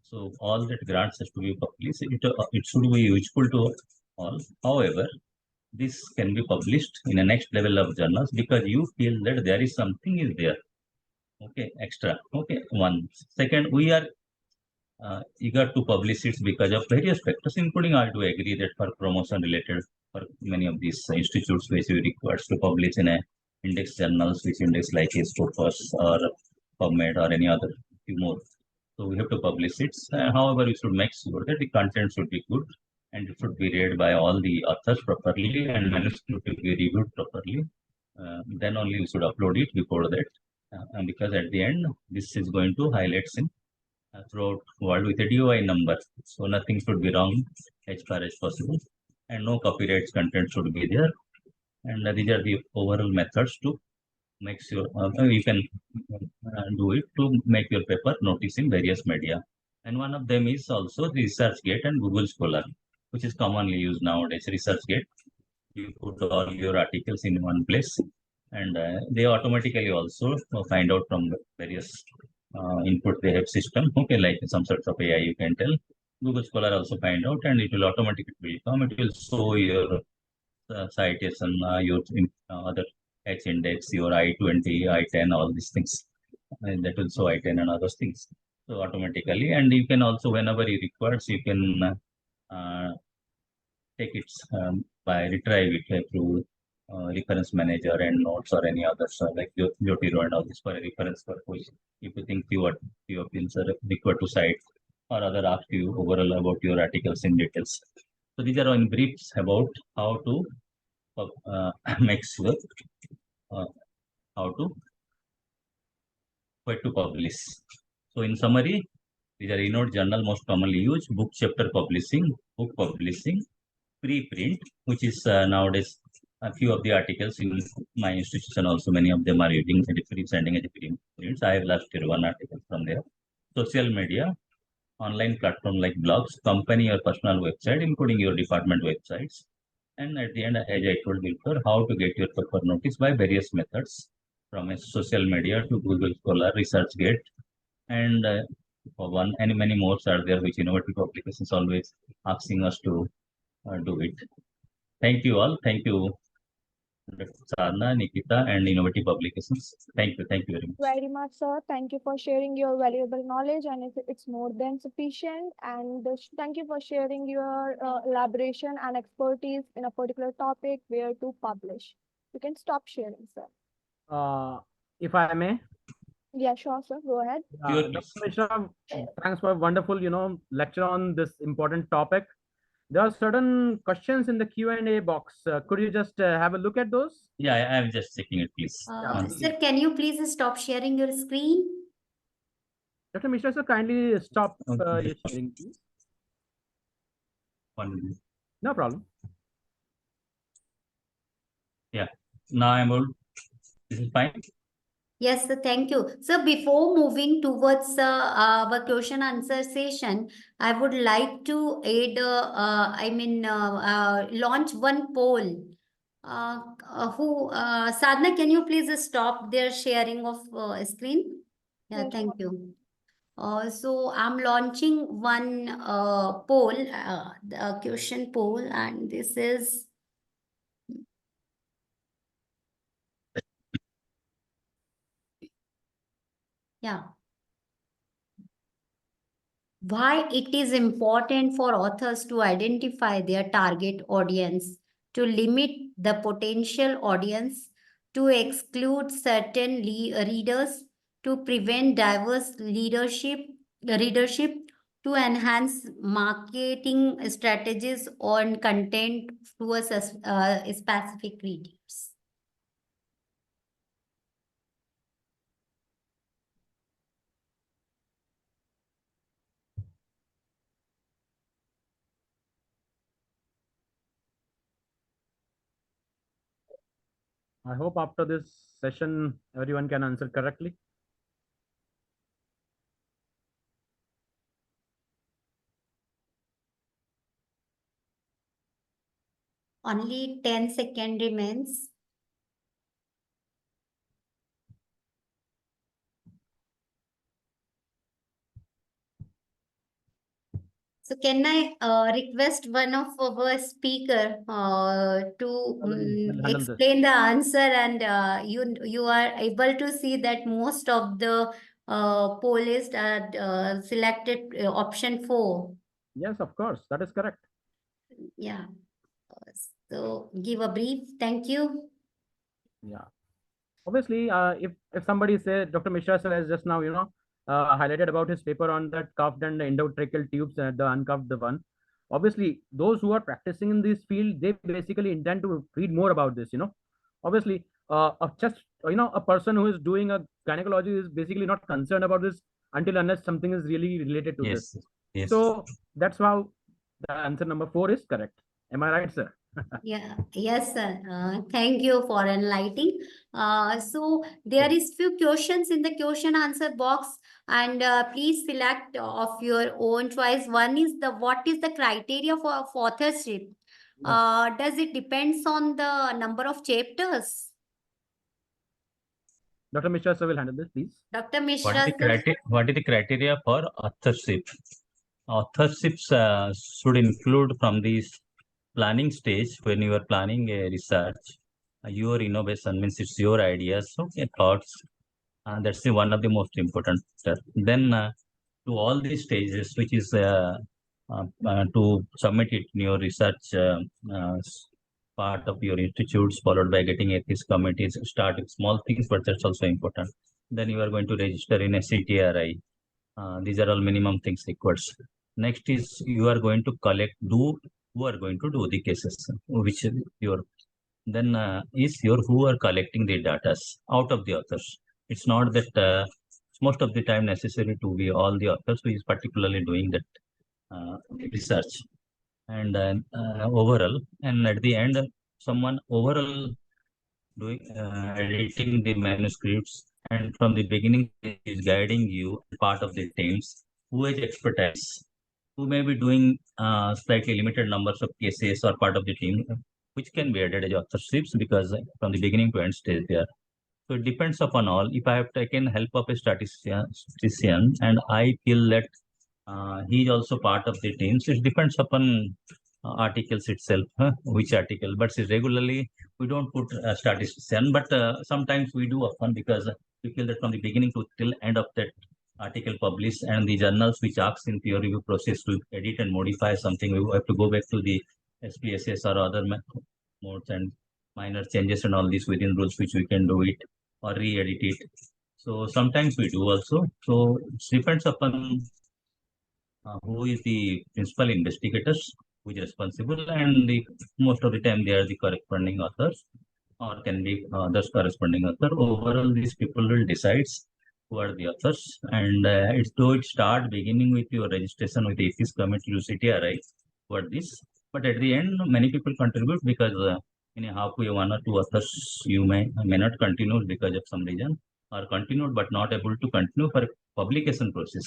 So all that grants has to be published. It should be useful to all. However, this can be published in a next level of journals because you feel that there is something is there. Okay, extra. Okay, one. Second, we are eager to publish it because of various factors, including I do agree that for promotion related, for many of these institutes which we require to publish in a index journals, which index like Scopus or PubMed or any other few more. So we have to publish it. However, we should make sure that the content should be good and it should be read by all the authors properly and manuscript will be reviewed properly. Then only we should upload it before that. And because at the end, this is going to highlight in throughout world with a DOI number. So nothing should be wrong as far as possible, and no copyrights content should be there. And these are the overall methods to make sure you can do it to make your paper notice in various media. And one of them is also the ResearchGate and Google Scholar, which is commonly used nowadays. ResearchGate, you put all your articles in one place, and they automatically also find out from the various input they have system. Okay, like some sorts of AI, you can tell. Google Scholar also find out, and it will automatically come. It will show your citation, your other H index, your I-20, I-10, all these things. And that will show I-10 and other things. So automatically, and you can also, whenever you require, you can take it by retrieve it through reference manager and notes or any others like Jotiro and all this for a reference purpose. If you think few things are required to cite or other ask you overall about your articles in details. So these are in briefs about how to make sure uh, how to where to publish. So in summary, these are renowned journal most commonly used: book chapter publishing, book publishing, preprint, which is nowadays a few of the articles in my institution also, many of them are reading sending as a preprints. I have last year one article from there. Social media, online platform like blogs, company or personal website, including your department websites. And at the end, as I told before, how to get your paper notice by various methods, from a social media to Google Scholar, ResearchGate, and for one and many more are there, which innovative applications always asking us to do it. Thank you all. Thank you, Dr. Sadhana, Nikita, and Innovative Publications. Thank you very much. Very much, sir. Thank you for sharing your valuable knowledge, and it's more than sufficient. And thank you for sharing your elaboration and expertise in a particular topic where to publish. You can stop sharing, sir. If I may, Yeah, sure, sir. Go ahead. Sure, Dr. please. Mishra, thanks for a wonderful, lecture on this important topic. There are certain questions in the Q&A box. Could you just have a look at those? Yeah, I am just checking it, please. Yeah, One, please. Sir, can you please stop sharing your screen? Dr. Mishra, sir, kindly stop Okay. your sharing, please. one minute. No problem. Yeah, now I'm all. This is fine. Yes, sir, thank you. So before moving towards our question answer session, I would like to add, launch one poll. Sadhna, can you please stop their sharing of screen? Yeah, Yes, thank sure. you. So I'm launching one poll, the question poll, and this is, yeah. Why it is important for authors to identify their target audience, to limit the potential audience, to exclude certain readers, to prevent diverse readership, to enhance marketing strategies on content towards specific readers. I hope after this session, everyone can answer correctly. Only 10 seconds remains. So can I request one of our speaker to We'll handle this. explain the answer, and you are able to see that most of the poll is selected option 4. Yes, of course. That is correct. Yeah. So give a brief. Thank you. Yeah. Obviously, if somebody say Dr. Mishra sir has just now, highlighted about his paper on that cuffed and endotracheal tubes, the uncuffed one. Obviously, those who are practicing in this field, they basically intend to read more about this. Obviously, just a person who is doing a gynecology is basically not concerned about this until unless something is really related to this. Yes, yes. So that's how the answer number 4 is correct. Am I right, sir? Yeah, yes, sir. Thank you for enlightening. So there is few questions in the question answer box, and please select of your own choice. One is what is the criteria for authorship? Does it depends on the number of chapters? Dr. Mishra sir will handle this, please. Dr. Mishra, sir. What is the criteria for authorship? Authorships should include from this planning stage when you are planning a research. Your innovation means it's your ideas, okay, thoughts. That's one of the most important steps. Then to all these stages, which is to submit it in your research part of your institutes, followed by getting ethics committees, start with small things, but that's also important. Then you are going to register in a CTRI. These are all minimum things required. Next is you are going to who are going to do the cases, which your then is your who are collecting the data out of the authors. It's not that most of the time necessary to be all the authors who is particularly doing that research. and overall, and at the end, someone overall doing editing the manuscripts, and from the beginning is guiding you part of the teams who has expertise, who may be doing slightly limited numbers of cases or part of the team, which can be added as authorships because from the beginning to end stage there. So it depends upon all. If I have taken help of a statistician and I feel that he is also part of the team, so it depends upon articles itself, which article. But regularly we don't put a statistician, but sometimes we do often because we feel that from the beginning to till end of that article published, and the journals which asks in peer review process to edit and modify something, we have to go back to the SPSS or other modes and minor changes and all these within rules which we can do it or re-edit it. So sometimes we do also. So it depends upon who is the principal investigators, who is responsible, and most of the time they are the corresponding authors or can be others corresponding author. Overall, these people will decide who are the authors, and it's though it start beginning with your registration with the ethics committee, UCTRI for this, but at the end many people contribute because in a halfway one or two authors you may not continue because of some reason, or continued but not able to continue for publication process.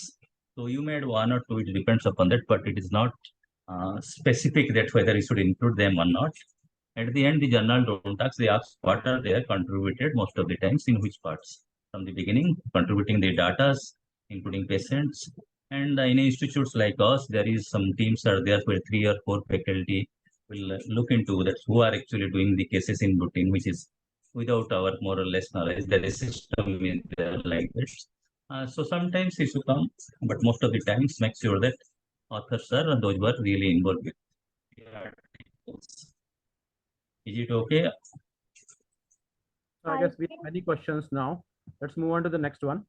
So you made one or two, it depends upon that, but it is not specific that whether you should include them or not. At the end, the journal don't ask, they ask what are they contributed most of the times in which parts. From the beginning, contributing the data, including patients. And in institutes like us, there is some teams are there where 3 or 4 faculty will look into that who are actually doing the cases in routine, which is without our more or less knowledge. There is system is there like this. So sometimes issue come, but most of the times make sure that authors are those were really involved with the articles. Is it okay? I I guess we have think, many questions now. Let's move on to the next one.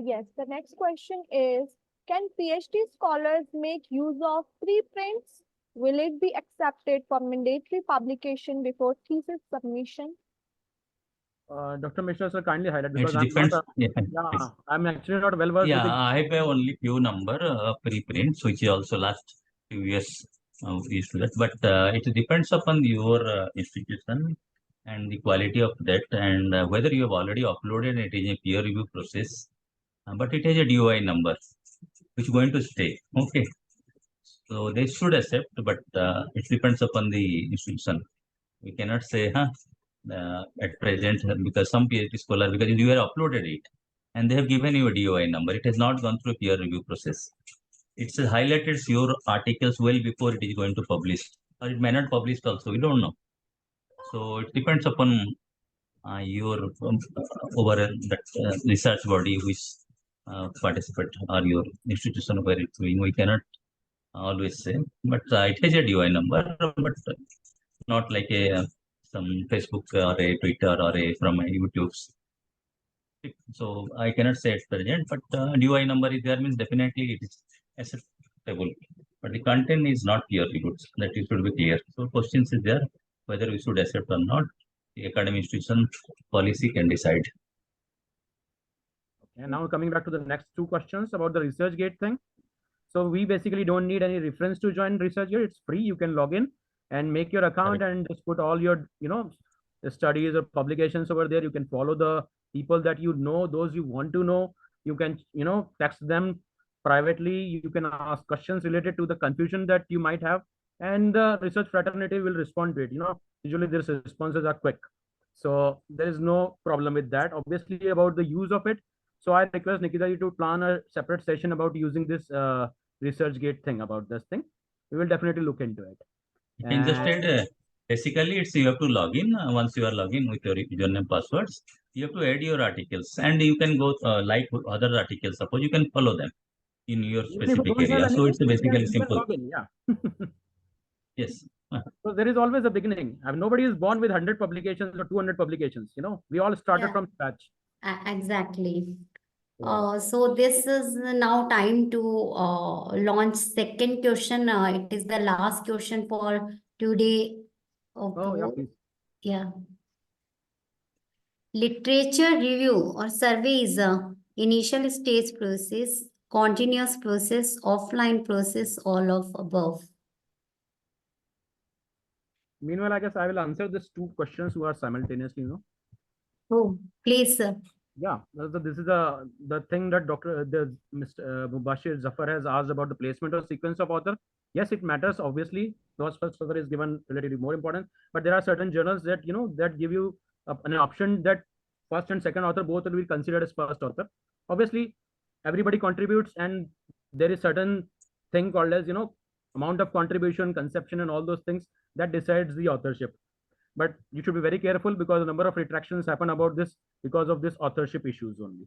yes, the next question is, can PhD scholars make use of preprints? Will it be accepted for mandatory publication before thesis submission? Dr. Mishra, sir, kindly highlight It because I'm not, depends. yeah, I'm actually not well versed with Yeah, the. I have only few number preprints, which is also last few years we used to that. But it depends upon your institution and the quality of that, and whether you have already uploaded it in a peer review process. But it has a DOI number, which is going to stay. Okay, so they should accept, but it depends upon the institution. We cannot say, at present, because some PhD scholar, because you have uploaded it and they have given you a DOI number, it has not gone through peer review process. It's highlighted your articles well before it is going to publish, or it may not publish also, we don't know. So it depends upon your over that research body which participate or your institution where it's doing. We cannot always say, but it has a DOI number, but not like a some Facebook or a Twitter or a from a YouTube. So I cannot say it's present, but DOI number is there means definitely it is acceptable. But the content is not purely good. That it should be clear. So questions is there whether we should accept or not. The academic institution policy can decide. And now coming back to the next two questions about the ResearchGate thing. So we basically don't need any reference to join ResearchGate. It's free. You can log in and make your account Correct. and just put all your, the studies or publications over there. You can follow the people that you know, those you want to know. You can, text them privately. You can ask questions related to the confusion that you might have, and the research fraternity will respond to it. Usually their responses are quick. So there is no problem with that. Obviously, about the use of it. So I request Nikita you to plan a separate session about using this ResearchGate thing about this thing. We will definitely look into it. You can just And add, basically it's you have to log in. Once you are logged with your username passwords, you have to add your articles, and you can go like other articles. Suppose you can follow them in your even if you specific don't have area. So anything, it's basically you can simple. log in. Yeah. Yes. So there is always a beginning. I mean, nobody is born with 100 publications or 200 publications. We all started Yeah, from scratch. exactly. So So this is now time to launch second question. It is the last question for today. oh yeah, Okay. please. Yeah. Literature review or survey is a initial stage process, continuous process, offline process, all of above. Meanwhile, I guess I will answer these two questions who are simultaneously, Oh, please, sir. Yeah, this is the thing that the Mr. Mubashir Zafar has asked about the placement or sequence of author. Yes, it matters. Obviously, first author is given relatively more importance, but there are certain journals that that give you an option that first and second author both will be considered as first author. Obviously, everybody contributes, and there is certain thing called as amount of contribution, conception, and all those things that decides the authorship. But you should be very careful because a number of retractions happen about this because of this authorship issues only.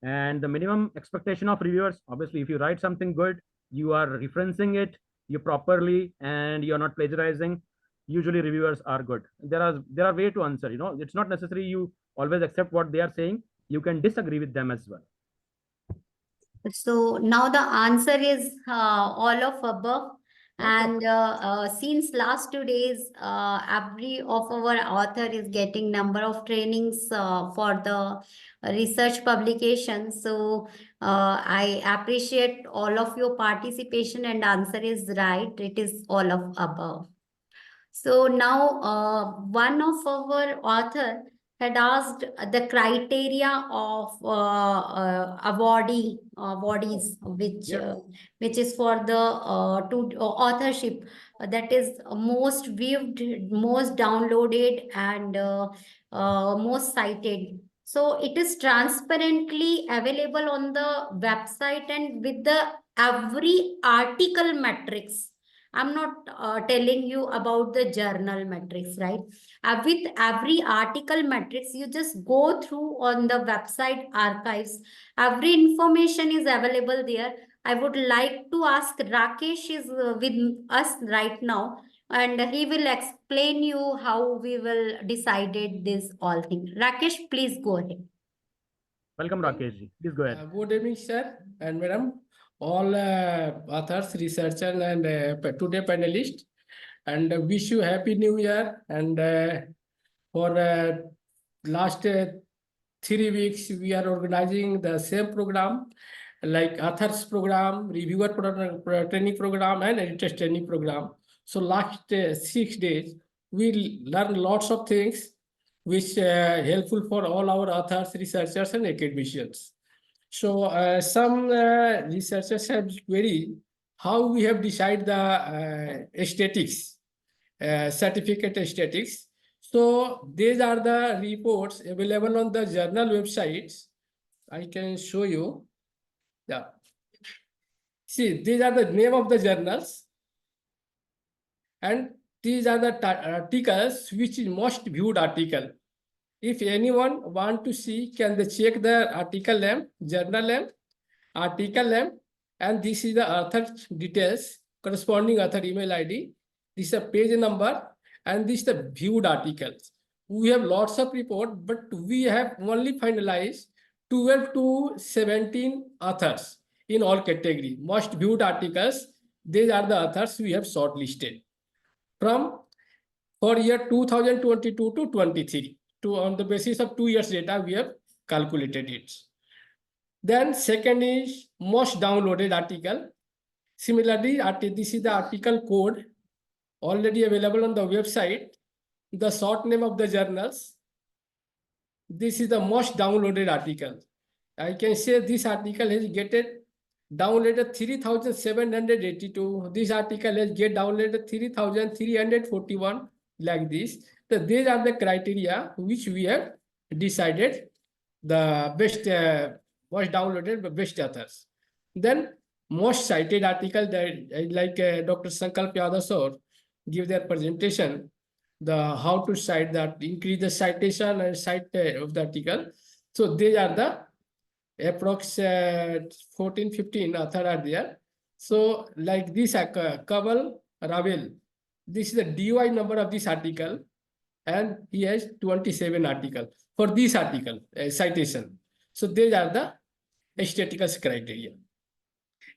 And the minimum expectation of reviewers, obviously, if you write something good, you are referencing it, you properly, and you're not plagiarizing, usually reviewers are good. There are way to answer. It's not necessary you always accept what they are saying. You can disagree with them as well. So now the answer is all of above. Perfect. And since last 2 days, every of our author is getting number of trainings for the research publication. So I appreciate all of your participation, and answer is right. It is all of above. So now, one of our author had asked the criteria of awardees, Yes. which is for the authorship, that is most viewed, most downloaded, and most cited. So it is transparently available on the website and with the every article metrics. I'm not telling you about the journal metrics, right? With every article metrics, you just go through on the website archives. Every information is available there. I would like to ask Rakesh is with us right now, and he will explain you how we will decided this all thing. Rakesh, please go ahead. Welcome, Rakesh ji. Please go ahead. Good evening, sir and madam, all authors, researchers, and today panelists, and wish you happy new year. And for last 3 weeks, we are organizing the same program, like authors program, reviewer training program, and editors training program. So last 6 days, we learn lots of things which helpful for all our authors, researchers, and academicians. So some researchers have queried how we have decided the aesthetics, certificate aesthetics. So these are the reports available on the journal websites. I can show you. Yeah. See, these are the name of the journals, and these are the articles which is most viewed article. If anyone want to see, can they check the article name, journal name, article name, and this is the author details, corresponding author email ID. This is a page number, and this is the viewed articles. We have lots of report, but we have only finalized 12 to 17 authors in all category. Most viewed articles, these are the authors we have shortlisted from for year 2022 to 23. On the basis of 2 years data, we have calculated it. Then second is most downloaded article. Similarly, this is the article code already available on the website, the short name of the journals. This is the most downloaded article. I can say this article has get downloaded 3,782. This article has get downloaded 3,341, like this. So these are the criteria which we have decided the best most downloaded best authors. Then most cited article that like Dr. Sankalp Yadav sir give their presentation, the how to cite that, increase the citation and cite of the article. So these are the approx 14, 15 author are there. So like this Kaval Ravel, this is the DOI number of this article, and he has 27 article for this article citation. So these are the aesthetical criteria.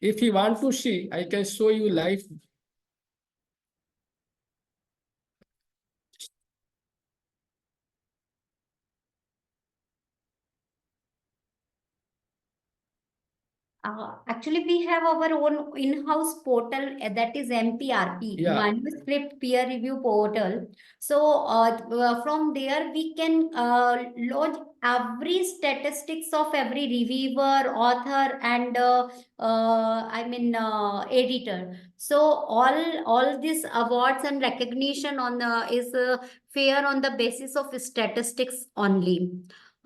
If you want to see, I can show you live. Actually, we have our own in-house portal that is MPRP, Yeah. Manuscript Peer Review Portal. So from there we can lodge every statistics of every reviewer, author, and editor. So all these awards and recognition on is fair on the basis of statistics only.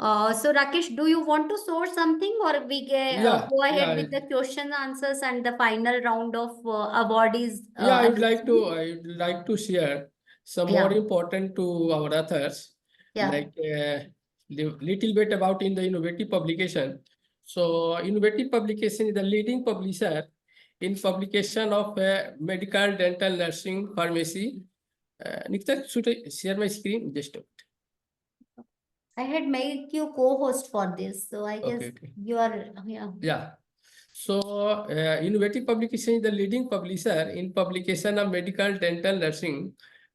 So Rakesh, do you want to source something, or we go ahead with the question answers and the final round of awardees? Yeah, Announcement? I would like to share some Yeah. more important to our authors, Yeah. like little bit about in the innovative publication. So innovative publication is the leading publisher in publication of medical, dental, nursing, pharmacy. Nikita, should I share my screen? Just a I had made you co-host for this, so I guess okay. you are, yeah. Yeah. So, innovative publication is the leading publisher in publication of medical, dental, nursing,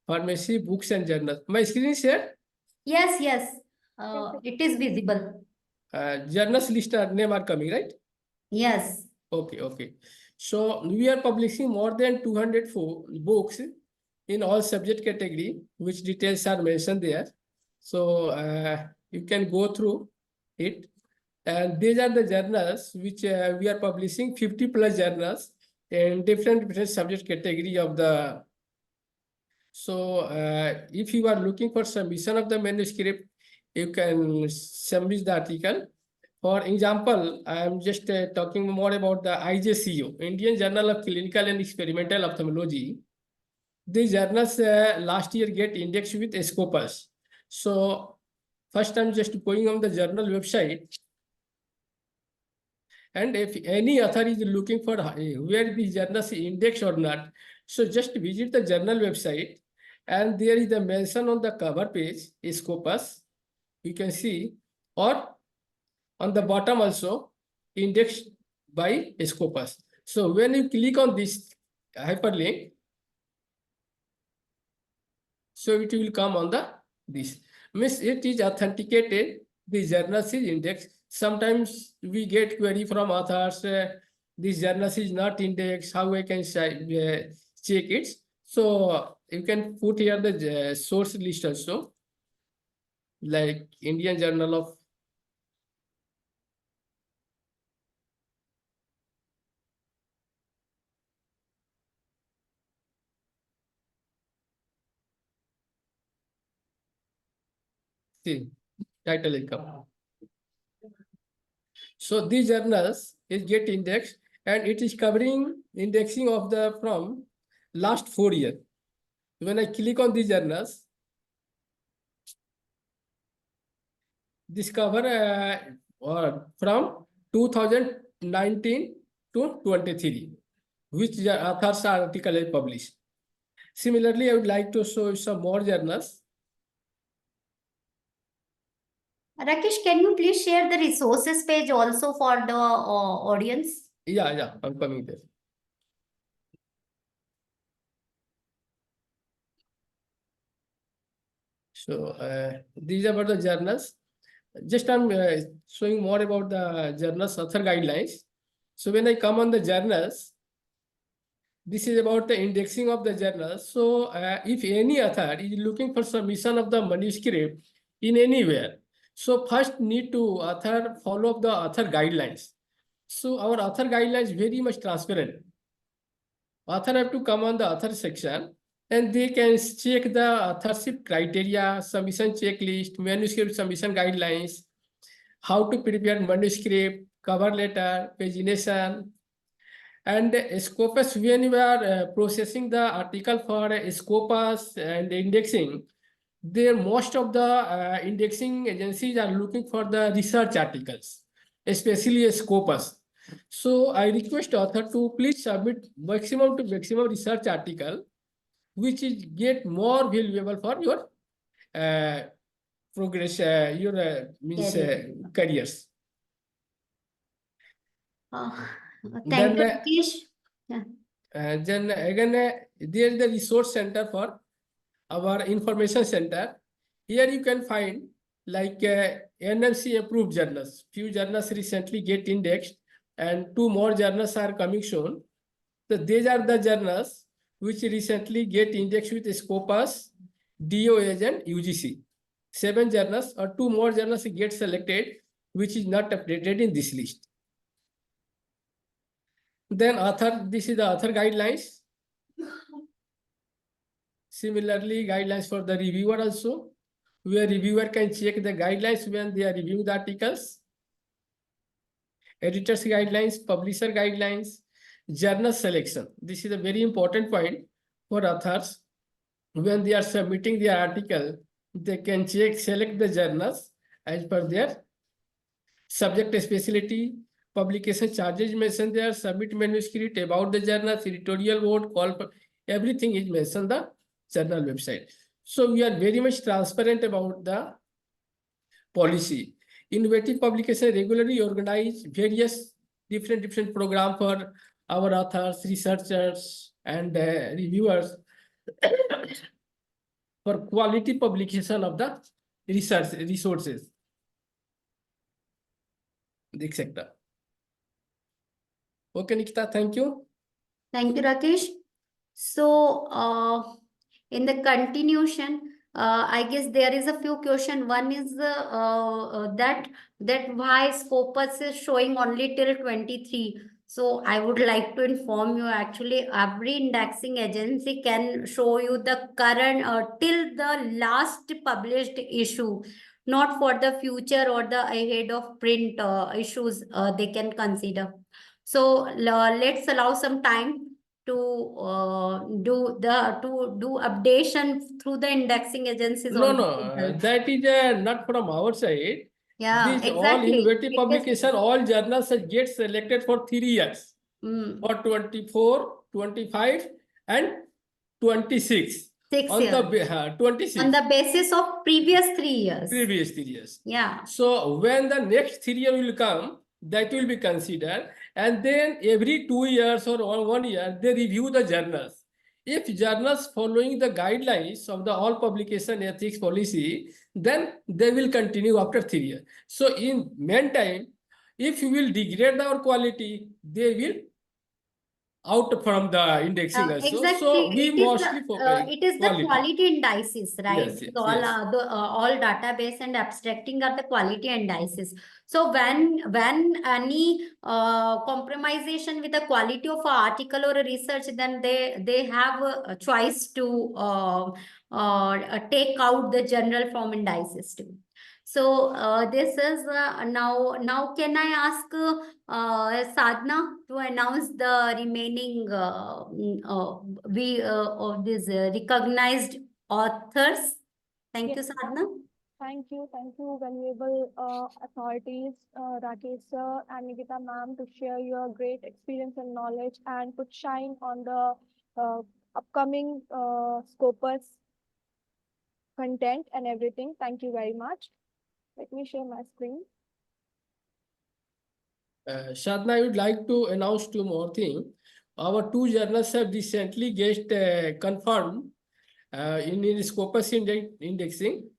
pharmacy, books, and journals. My screen is here. Yes, yes. It is visible. Journals list are name are coming, right? Yes. Okay. So we are publishing more than 204 books in all subject category, which details are mentioned there. So you can go through it. And these are the journals which we are publishing 50 plus journals in different subject category of the. So if you are looking for submission of the manuscript, you can submit the article. For example, I am just talking more about the IJCO, Indian Journal of Clinical and Experimental Ophthalmology. These journals last year get indexed with Scopus. So first I'm just going on the journal website. And if any author is looking for where the journal is indexed or not, so just visit the journal website, and there is the mention on the cover page, Scopus, you can see, or on the bottom also, indexed by Scopus. So when you click on this hyperlink, so it will come on the this. Means it is authenticated, the journal is indexed. Sometimes we get query from authors, this journal is not indexed, how I can check it. So you can put here the source list also, like Indian Journal of see, title income. So these journals is get indexed, and it is covering indexing of the from last 4 years. When I click on these journals, this cover from 2019 to 23, which the authors article is published. Similarly, I would like to show some more journals. Rakesh, can you please share the resources page also for the audience? Yeah, I'm coming there. So these are about the journals. Just I'm showing more about the journals author guidelines. So when I come on the journals, this is about the indexing of the journals. So if any author is looking for submission of the manuscript in anywhere, so first need to author follow up the author guidelines. So our author guidelines very much transparent. Author have to come on the author section, and they can check the authorship criteria, submission checklist, manuscript submission guidelines, how to prepare manuscript, cover letter, pagination, and Scopus. When we are processing the article for Scopus and indexing, there most of the indexing agencies are looking for the research articles, especially Scopus. So I request author to please submit maximum to maximum research article, which is get more valuable for your progress, your means careers. Thank Then, you, Rakesh. Yeah. then again, there is the resource center for our information center. Here you can find like NMC approved journals. Few journals recently get indexed and 2 more journals are coming soon. So these are the journals which recently get indexed with Scopus, DOH and UGC. 7 journals or 2 more journals get selected, which is not updated in this list. Then this is the author guidelines. Similarly, guidelines for the reviewer also, where reviewer can check the guidelines when they are reviewing the articles. Editor's guidelines, publisher guidelines, journal selection. This is a very important point for authors. When they are submitting their article, they can select the journals as per their subject specialty, publication charges mentioned there, submit manuscript, about the journal, editorial vote, call for, everything is mentioned the journal website. So we are very much transparent about the policy. Innovative publication regularly organize various different program for our authors, researchers, and reviewers for quality publication of the research resources, etc. Okay, Nikita, thank you. Thank you, Rakesh. So, in the continuation, I guess there is a few questions. One is that why Scopus is showing only till 23. So I would like to inform you, actually every indexing agency can show you the current till the last published issue, not for the future or the ahead of print issues they can consider. So let's allow some time to do updation through the indexing agencies. No, Also. that is not from our side. Yeah, This all exactly. innovative It is- publication, all journals get selected for 3 years. For 24, 25, and 26. 6 On years. the 26. On the basis of previous 3 years. Previous 3 years. Yeah. So when the next 3 year will come, that will be considered. And then every 2 years or 1 year, they review the journals. If journals following the guidelines of the all publication ethics policy, then they will continue after 3 years. So in meantime, if you will degrade our quality, they will out from the indexing also. Exactly. So we It is mostly the, focus it is the quality indices, right? Yes, yes, So all database and abstracting are the quality indices. So when any compromisation with the quality of an article or a research, then they have a choice to take out the journal from indices too. So this is now can I ask Sadhna to announce the remaining of these recognized authors. Thank you, Yes. Sadhna. Thank you, valuable authorities, Rakesh sir and Nikita ma'am, to share your great experience and knowledge and put shine on the upcoming Scopus content and everything. Thank you very much. Let me share my screen. Sadhna, I would like to announce 2 more things. Our 2 journals have recently get confirmed in Scopus indexing.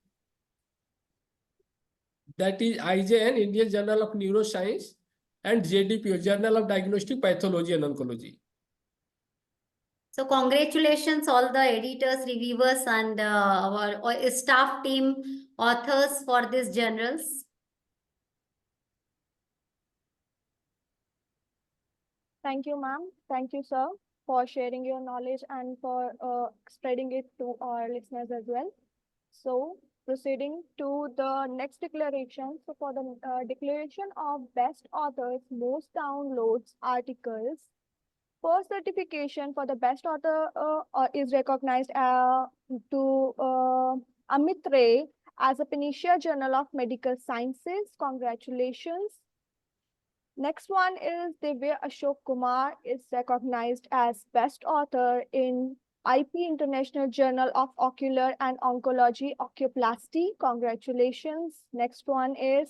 That is IJN, Indian Journal of Neuroscience, and JDPO, Journal of Diagnostic Pathology and Oncology. So congratulations all the editors, reviewers, and our staff team authors for these journals. Thank you, ma'am. Thank you, sir, for sharing your knowledge and for spreading it to our listeners as well. So, proceeding to the next declaration. So, for the declaration of best authors, most downloads articles, first certification for the best author is recognized to Amit Ray as a Panacea Journal of Medical Sciences. Congratulations. Next one is Divya Ashok Kumar is recognized as best author in IP International Journal of Ocular and Oncology Oculoplasty. Congratulations. Next one is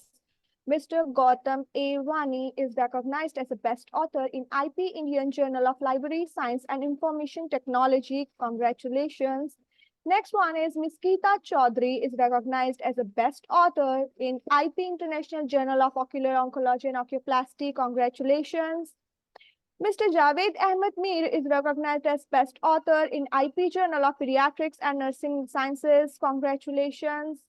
Mr. Gautam A. Vani is recognized as a best author in IP Indian Journal of Library Science and Information Technology. Congratulations. Next one is Ms. Geeta Chaudhary is recognized as a best author in IP International Journal of Ocular Oncology and Oculoplasty. Congratulations. Mr. Javed Ahmed Mir is recognized as best author in IP Journal of Pediatrics and Nursing Sciences. Congratulations.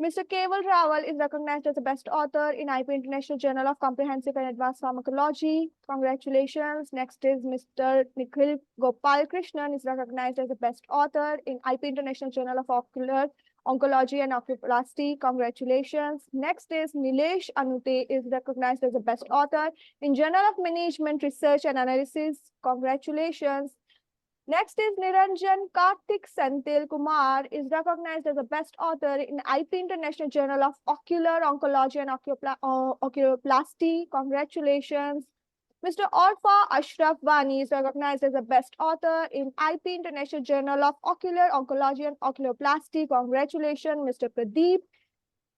Mr. Keval Rawal is recognized as the best author in IP International Journal of Comprehensive and Advanced Pharmacology. Congratulations. Next is Mr. Nikhil Gopal Krishnan is recognized as the best author in IP International Journal of Ocular Oncology and Oculoplasty. Congratulations. Next is Nilesh Anute is recognized as the best author in Journal of Management Research and Analysis. Congratulations. Next is Niranjan Kartik Senthil Kumar is recognized as the best author in IP International Journal of Ocular Oncology and Oculoplasty. Congratulations. Mr. Orfa Ashraf Vani is recognized as the best author in IP International Journal of Ocular Oncology and Oculoplasty. Congratulations. Mr. Pradeep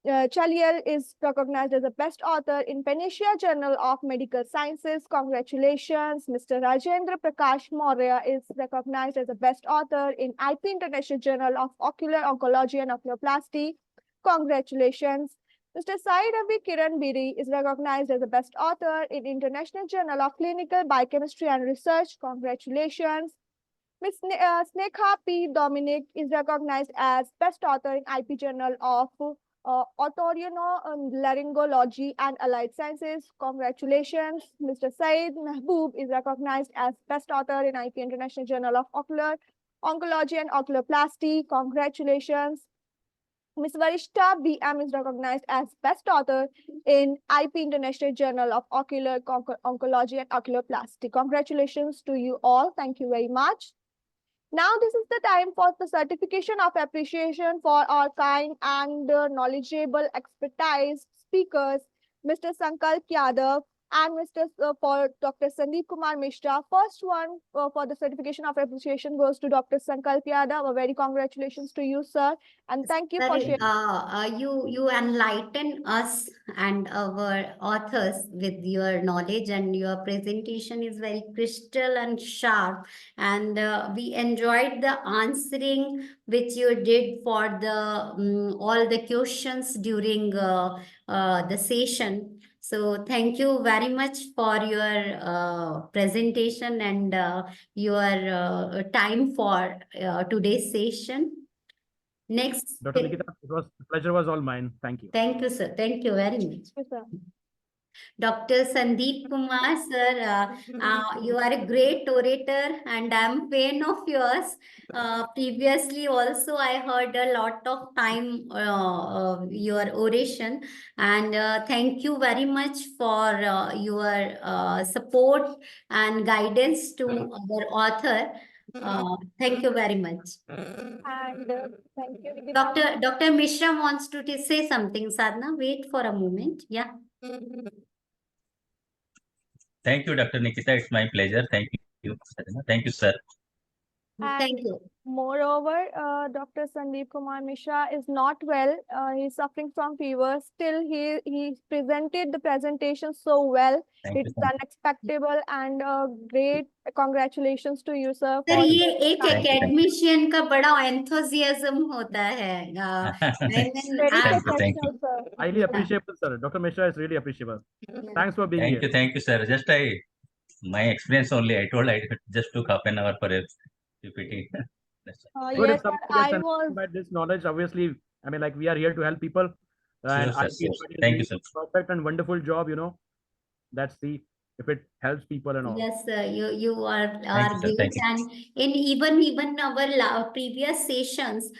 Chaliel is recognized as the best author in Panacea Journal of Medical Sciences. Congratulations. Mr. Rajendra Prakash Maurya is recognized as the best author in IP International Journal of Ocular Oncology and Oculoplasty. Congratulations. Mr. Sai Ravi Kiran Biri is recognized as the best author in International Journal of Clinical Biochemistry and Research. Congratulations. Ms. Snekha P. Dominic is recognized as best author in IP Journal of Otorhinolaryngology and Allied Sciences. Congratulations. Mr. Saeed Mahboob is recognized as best author in IP International Journal of Ocular Oncology and Oculoplasty. Congratulations. Ms. Varishta BM is recognized as best author in IP International Journal of Ocular Oncology and Oculoplasty. Congratulations to you all. Thank you very much. Now this is the time for the certification of appreciation for our kind and knowledgeable expertise speakers, Mr. Sankalp Yadav and for Dr. Sandeep Kumar Mishra. First one for the certification of appreciation goes to Dr. Sankalp Yadav. A very congratulations to you, sir, and thank you for sharing. You enlighten us and our authors with your knowledge, and your presentation is very crystal and sharp, and we enjoyed the answering which you did for the all the questions during the session. So thank you very much for your presentation and your time for today's session. Next. Dr. Nikita, the pleasure was all mine. Thank you. Thank you, sir. Thank you very much. Yes, sir. Dr. Sandeep Kumar, sir, you are a great orator and I'm a fan of yours. Previously also I heard a lot of time your oration, and thank you very much for your support and guidance to our author. Thank you very much. And thank you, Nikita. Dr. Mishra wants to say something. Sadhna, wait for a moment. Yeah. Thank you, Dr. Nikita. It's my pleasure. Thank you, Sadhana. Thank you, sir. Thank you. Moreover, Dr. Sandeep Kumar Mishra is not well. He's suffering from fever. Still, he presented the presentation so well. Thank It's you, sir. unexpected and great congratulations to you, sir. Sir For ये एक Thank you. Academician का बड़ा enthusiasm होता है very Thank you. Thank you. professional, sir. Highly appreciable, sir. Dr. Mishra is really appreciable. Thanks for being Thank here. you. Thank you, sir. Just my experience only. I told I just took half an hour for a PPT. That's all. Good, Yes, if somebody sir. gets I an was by this knowledge, obviously, I mean, like we are here to help people. And Sure, sir. I feel Sure. it is Thank you, doing sir. a perfect and wonderful job, Let's see if it helps people and all. Yes, you are you, sir. great, Thank you. and in even our previous sessions,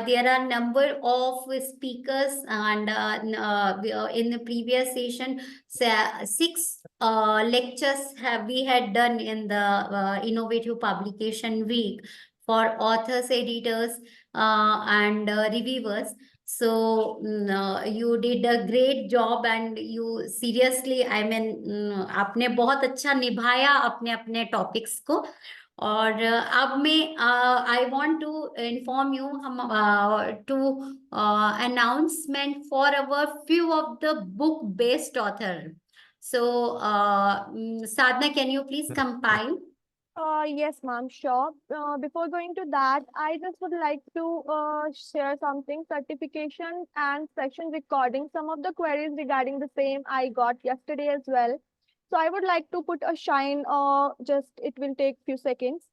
there are number of speakers, and in the previous session, 6 lectures we had done in the innovative publication week for authors, editors, and reviewers. So you did a great job, and you seriously, I mean, आपने बहुत अच्छा निभाया अपने अपने topics को. और अब मैं I want to inform you हम to announcement for our few of the book based author. So Sadhna, can you please compile? Yes, ma'am, sure. Before going to that, I just would like to share something. Certification and session recording. Some of the queries regarding the same I got yesterday as well. So I would like to put a shine, just it will take few seconds.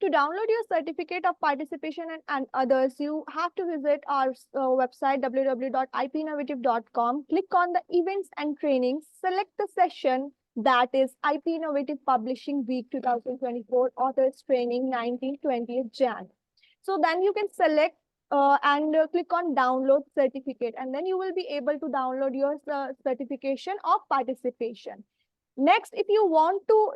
To download your certificate of participation and others, you have to visit our website www.ipinnovative.com. Click on the events and trainings, select the session, that is IP Innovative Publishing Week 2024 Authors Training 19-20th Jan. So then you can select and click on download certificate, and then you will be able to download your certification of participation. Next, if you want to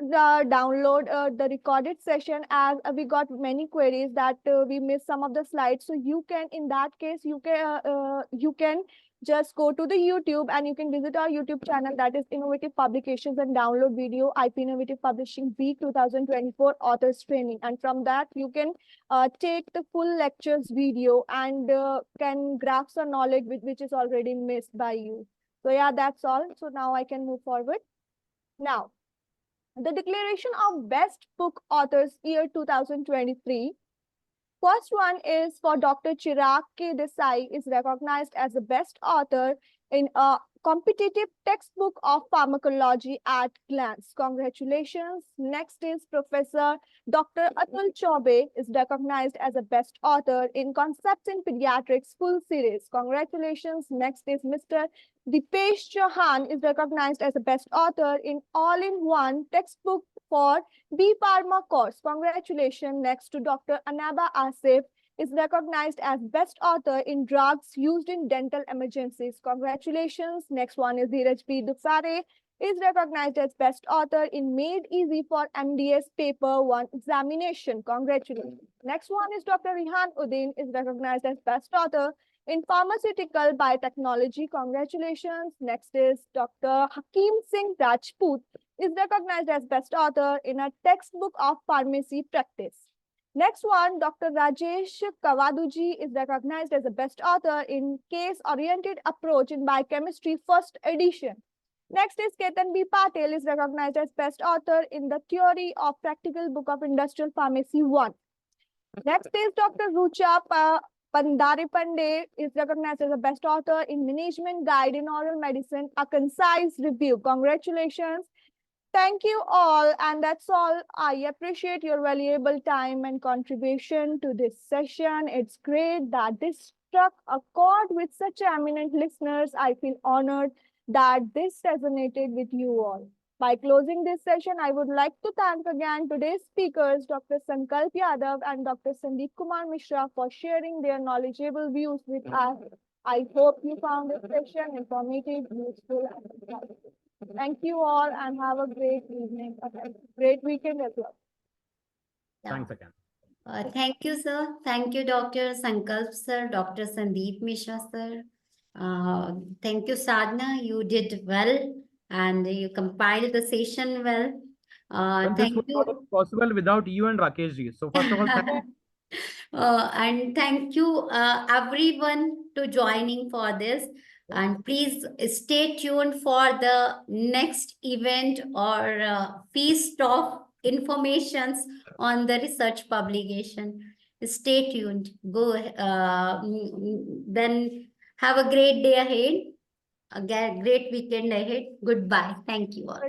download the recorded session, as we got many queries that we missed some of the slides, so you can, in that case, you can just go to the YouTube and you can visit our YouTube channel, that is Innovative Publications, and download video IP Innovative Publishing Week 2024 Authors Training. And from that, you can take the full lectures video and can grasp some knowledge which is already missed by you. So yeah, that's all. So now I can move forward. Now, the declaration of Best Book Authors Year 2023. First one is for Dr. Chirag K. Desai, is recognized as the best author in a competitive textbook of pharmacology at glance. Congratulations. Next is Professor Dr. Atul Chaube, is recognized as a best author in Concepts in Pediatrics full series. Congratulations. Next is Mr. Dipesh Chauhan, is recognized as a best author in all-in-one textbook for B Pharma course. Congratulations. Next to Dr. Anaba Asif, is recognized as best author in drugs used in dental emergencies. Congratulations. Next one is Dheeraj B. Dufare, is recognized as best author in Made Easy for MDS Paper 1 examination. Congratulations. Next one is Dr. Rihan Uddin, is recognized as best author in pharmaceutical biotechnology. Congratulations. Next is Dr. Hakim Singh Rajput, is recognized as best author in a textbook of pharmacy practice. Next one, Dr. Rajesh Kavaduji, is recognized as a best author in Case-Oriented Approach in Biochemistry First Edition. Next is Ketan B. Patel, is recognized as best author in the Theory of Practical Book of Industrial Pharmacy 1. Next is Dr. Rucha Pandaripande, is recognized as a best author in Management Guide in Oral Medicine, a concise review. Congratulations. Thank you all, and that's all. I appreciate your valuable time and contribution to this session. It's great that this struck a chord with such eminent listeners. I feel honored that this resonated with you all. By closing this session, I would like to thank again today's speakers, Dr. Sankalp Yadav and Dr. Sandeep Kumar Mishra, for sharing their knowledgeable views with us. I hope you found this session informative, useful, and insightful. Thank you all, and have a great evening, great weekend as well. Yeah. Thanks again. Thank you, sir. Thank you, Dr. Sankalp, sir, Dr. Sandeep Mishra, sir. Thank you, Sadhna. You did well and you compiled the session well. Well, this Thank would you. not be possible without you and Rakesh ji. So first of all, thank you. And thank you, everyone, to joining for this. And please stay tuned for the next event or feast of informations on the research publication. Stay tuned. Go. Then have a great day ahead. A great weekend ahead. Goodbye. Thank you all.